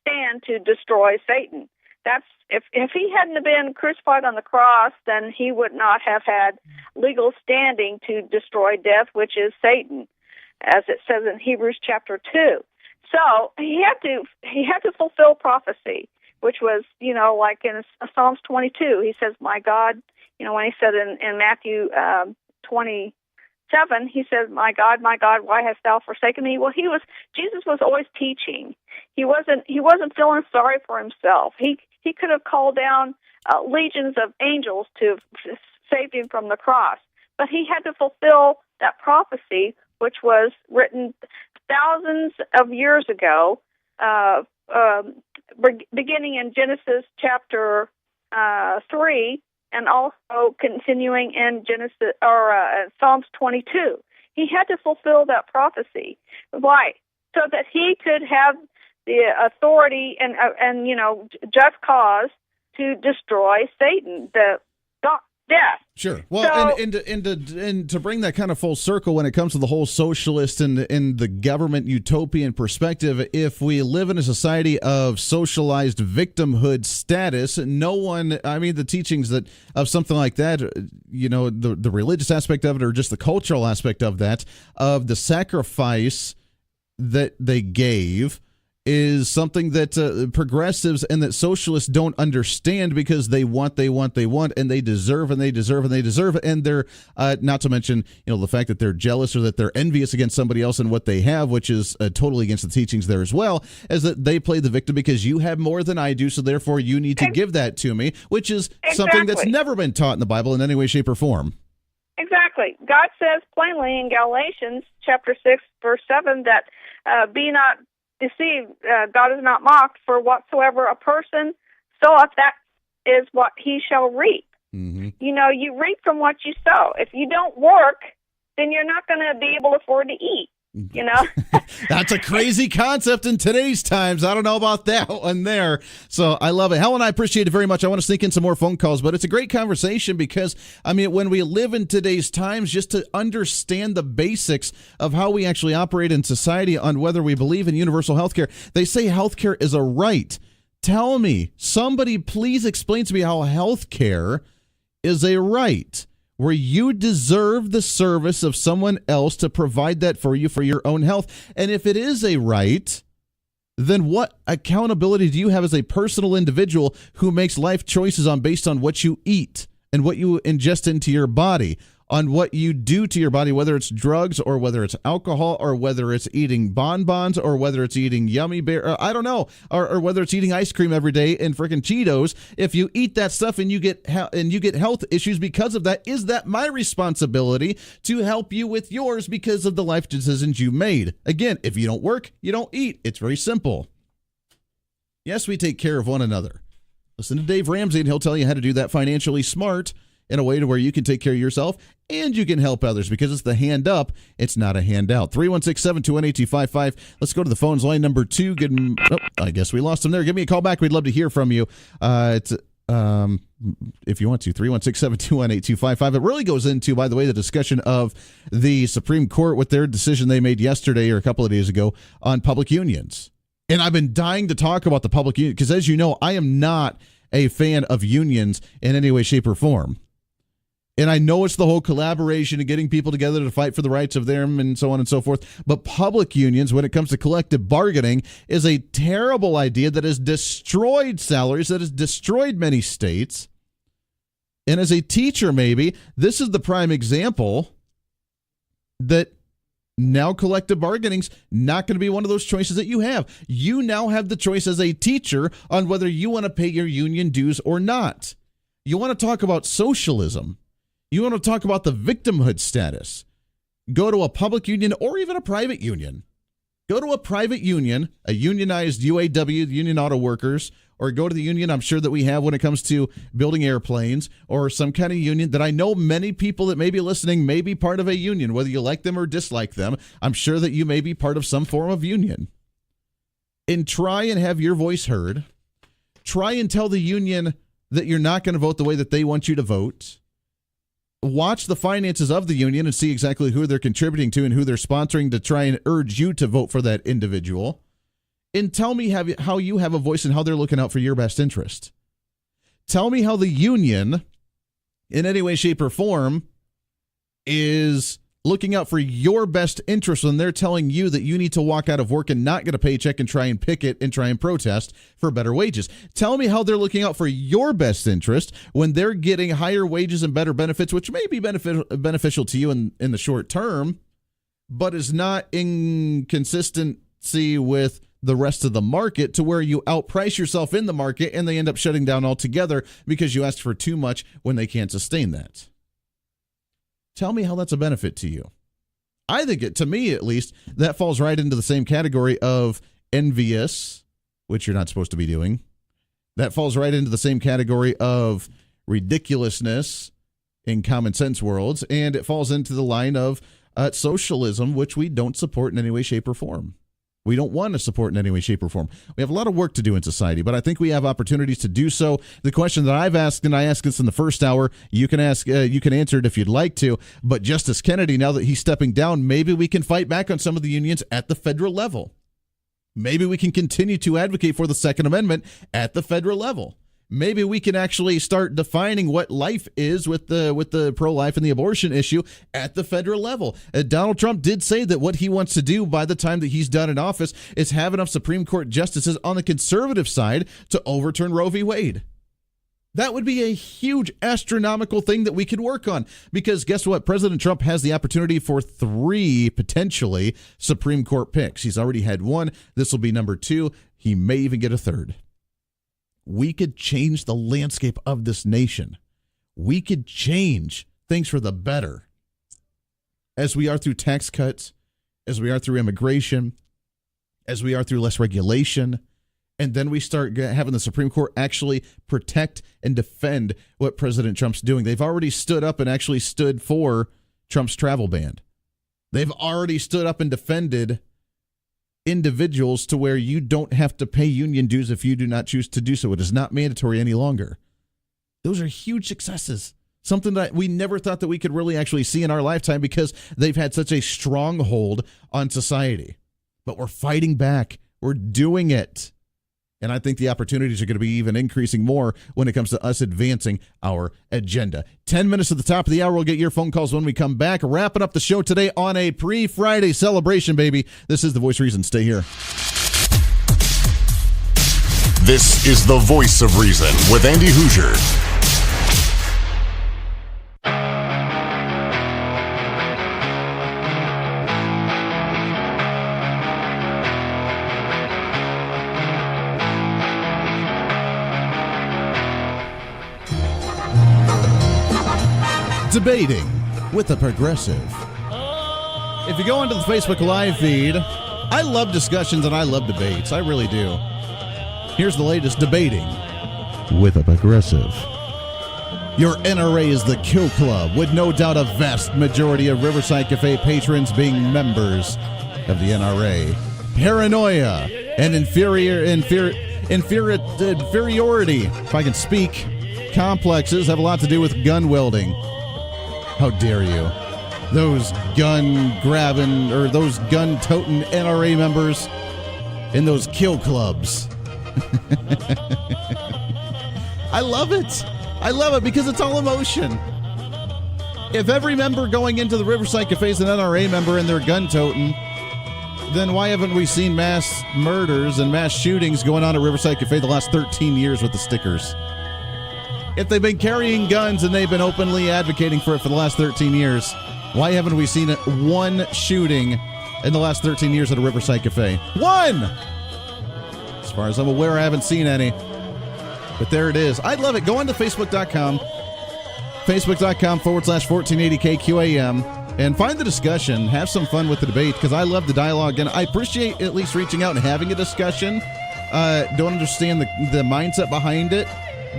stand to destroy Satan. That's if he hadn't have been crucified on the cross, then he would not have had legal standing to destroy death, which is Satan, as it says in Hebrews chapter 2. So he had to fulfill prophecy, which was, like in Psalms 22, he says, "My God," when he said in Matthew 27, he says, my God, why hast thou forsaken me?" Well, Jesus was always teaching. He wasn't feeling sorry for himself. He could have called down legions of angels to save him from the cross, but he had to fulfill that prophecy, which was written thousands of years ago, beginning in Genesis chapter 3, and also continuing in Genesis or Psalms 22. He had to fulfill that prophecy. Why? So that he could have the authority and just cause to destroy Satan, the death. Sure. Well, and to bring that kind of full circle when it comes to the whole socialist and the government utopian perspective, if we live in a society of socialized victimhood status, the teachings of something like that, the religious aspect of it or just the cultural aspect of that, of the sacrifice that they gave, is something that progressives and that socialists don't understand, because they want, and they deserve, and they're not to mention the fact that they're jealous or that they're envious against somebody else and what they have, which is totally against the teachings there as well, as that they play the victim because you have more than I do, so therefore you need to give that to me, which is something that's never been taught in the Bible in any way, shape, or form. Exactly. God says plainly in Galatians chapter 6, verse 7 that be not deceived, God is not mocked, for whatsoever a person soweth, that is what he shall reap. Mm-hmm. You reap from what you sow. If you don't work, then you're not going to be able to afford to eat. That's a crazy concept in today's times. I don't know about that one there. So I love it. Helen, I appreciate it very much. I want to sneak in some more phone calls, but it's a great conversation because, when we live in today's times, just to understand the basics of how we actually operate in society on whether we believe in universal health care. They say health care is a right. Tell me, somebody please explain to me how health care is a right, where you deserve the service of someone else to provide that for you for your own health. And if it is a right, then what accountability do you have as a personal individual who makes life choices based on what you eat and what you ingest into your body, on what you do to your body, whether it's drugs or whether it's alcohol or whether it's eating bonbons or whether it's eating yummy bear, I don't know, or whether it's eating ice cream every day and freaking Cheetos. If you eat that stuff and you get health issues because of that, is that my responsibility to help you with yours because of the life decisions you made? Again, if you don't work, you don't eat. It's very simple. Yes, we take care of one another. Listen to Dave Ramsey and he'll tell you how to do that financially smart in a way to where you can take care of yourself and you can help others, because it's the hand up, it's not a handout. 316-721-8255. Let's go to the phones. Line number 2. I guess we lost him there. Give me a call back. We'd love to hear from you. If you want to, 316-721-8255. It really goes into, by the way, the discussion of the Supreme Court with their decision they made yesterday or a couple of days ago on public unions. And I've been dying to talk about the public union because, as you know, I am not a fan of unions in any way, shape, or form. And I know it's the whole collaboration and getting people together to fight for the rights of them and so on and so forth. But public unions, when it comes to collective bargaining, is a terrible idea that has destroyed salaries, that has destroyed many states. And as a teacher, maybe, this is the prime example that now collective bargaining's not going to be one of those choices that you have. You now have the choice as a teacher on whether you want to pay your union dues or not. You want to talk about socialism. You want to talk about the victimhood status. Go to a public union or even a private union. Go to a private union, a unionized UAW, the Union Auto Workers, or go to the union I'm sure that we have when it comes to building airplanes, or some kind of union that I know many people that may be listening may be part of a union, whether you like them or dislike them. I'm sure that you may be part of some form of union. And try and have your voice heard. Try and tell the union that you're not going to vote the way that they want you to vote. watch the finances of the union and see exactly who they're contributing to and who they're sponsoring to try and urge you to vote for that individual. And tell me how you have a voice and how they're looking out for your best interest. Tell me how the union, in any way, shape, or form, is looking out for your best interest when they're telling you that you need to walk out of work and not get a paycheck and try and picket and try and protest for better wages. Tell me how they're looking out for your best interest when they're getting higher wages and better benefits, which may be beneficial to you in the short term, but is not in consistency with the rest of the market to where you outprice yourself in the market and they end up shutting down altogether because you asked for too much when they can't sustain that. Tell me how that's a benefit to you. I think to me at least, that falls right into the same category of envious, which you're not supposed to be doing. That falls right into the same category of ridiculousness in common sense worlds, and it falls into the line of socialism, which we don't support in any way, shape, or form. We don't want to support in any way, shape, or form. We have a lot of work to do in society, but I think we have opportunities to do so. The question that I've asked, and I asked this in the first hour, you can answer it if you'd like to, but Justice Kennedy, now that he's stepping down, maybe we can fight back on some of the unions at the federal level. Maybe we can continue to advocate for the Second Amendment at the federal level. Maybe we can actually start defining what life is with the pro-life and the abortion issue at the federal level. Donald Trump did say that what he wants to do by the time that he's done in office is have enough Supreme Court justices on the conservative side to overturn Roe v. Wade. That would be a huge astronomical thing that we could work on, because guess what? President Trump has the opportunity for 3 potentially Supreme Court picks. He's already had 1. This will be number 2. He may even get a 3rd. We could change the landscape of this nation. We could change things for the better as we are through tax cuts, as we are through immigration, as we are through less regulation. And then we start having the Supreme Court actually protect and defend what President Trump's doing. They've already stood up and actually stood for Trump's travel ban. They've already stood up and defended individuals to where you don't have to pay union dues if you do not choose to do so. It is not mandatory any longer. Those are huge successes. Something that we never thought that we could really actually see in our lifetime because they've had such a stronghold on society. But we're fighting back. We're doing it. And I think the opportunities are going to be even increasing more when it comes to us advancing our agenda. 10 minutes at the top of the hour. We'll get your phone calls when we come back. Wrapping up the show today on a pre-Friday celebration, baby. This is The Voice of Reason. Stay here. This is The Voice of Reason with Andy Hoosier. Debating with a progressive. If you go into the Facebook Live feed, I love discussions and I love debates. I really do. Here's the latest debating with a progressive. Your NRA is the Kill Club, with no doubt a vast majority of Riverside Cafe patrons being members of the NRA. Paranoia and inferiority, if I can speak, complexes have a lot to do with gun wielding. How dare you? Those gun-grabbing or those gun-toting NRA members in those kill clubs. I love it. I love it because it's all emotion. If every member going into the Riverside Cafe is an NRA member and they're gun-toting, then why haven't we seen mass murders and mass shootings going on at Riverside Cafe the last 13 years with the stickers? If they've been carrying guns and they've been openly advocating for it for the last 13 years, why haven't we seen one shooting in the last 13 years at a Riverside Cafe? One! As far as I'm aware, I haven't seen any. But there it is. I love it. Go on to Facebook.com, Facebook.com/1480KQAM, and find the discussion. Have some fun with the debate, because I love the dialogue, and I appreciate at least reaching out and having a discussion. Don't understand the mindset behind it.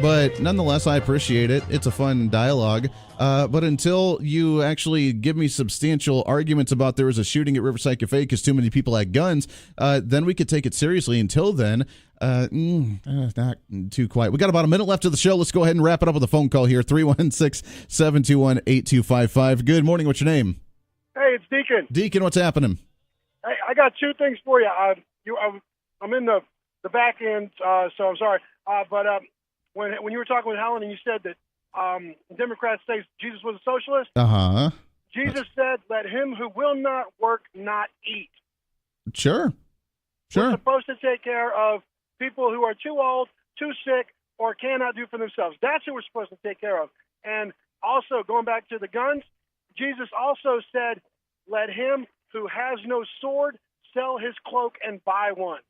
But nonetheless, I appreciate it. It's a fun dialogue. But until you actually give me substantial arguments about there was a shooting at Riverside Cafe because too many people had guns, then we could take it seriously. Until then, not too quiet. We got about a minute left of the show. Let's go ahead and wrap it up with a phone call here. 316-721-8255. Good morning. What's your name? Hey, it's Deacon. Deacon, what's happening? Hey, I got two things for you. I'm in the back end, so I'm sorry. But when you were talking with Helen and you said that Democrats say Jesus was a socialist, Jesus said, "Let him who will not work not eat." Sure. We're supposed to take care of people who are too old, too sick, or cannot do for themselves. That's who we're supposed to take care of. And also, going back to the guns, Jesus also said, "Let him who has no sword sell his cloak and buy one."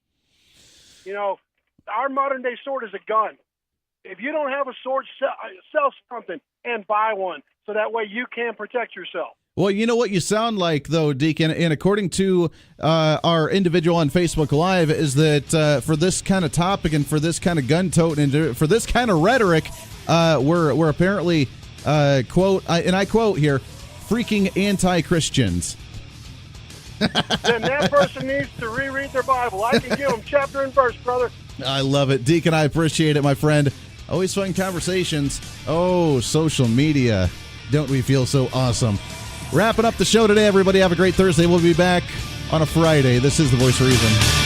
You know, our modern day sword is a gun. If you don't have a sword, sell something and buy one, so that way you can protect yourself. Well, you know what you sound like, though, Deacon, and according to our individual on Facebook Live, is that for this kind of topic and for this kind of gun toting and for this kind of rhetoric, we're apparently, quote, and I quote here, freaking anti-Christians. Then that person needs to reread their Bible. I can give them chapter and verse, brother. I love it. Deacon, I appreciate it, my friend. Always fun conversations. Oh, social media. Don't we feel so awesome? Wrapping up the show today, everybody. Have a great Thursday. We'll be back on a Friday. This is The Voice of Reason.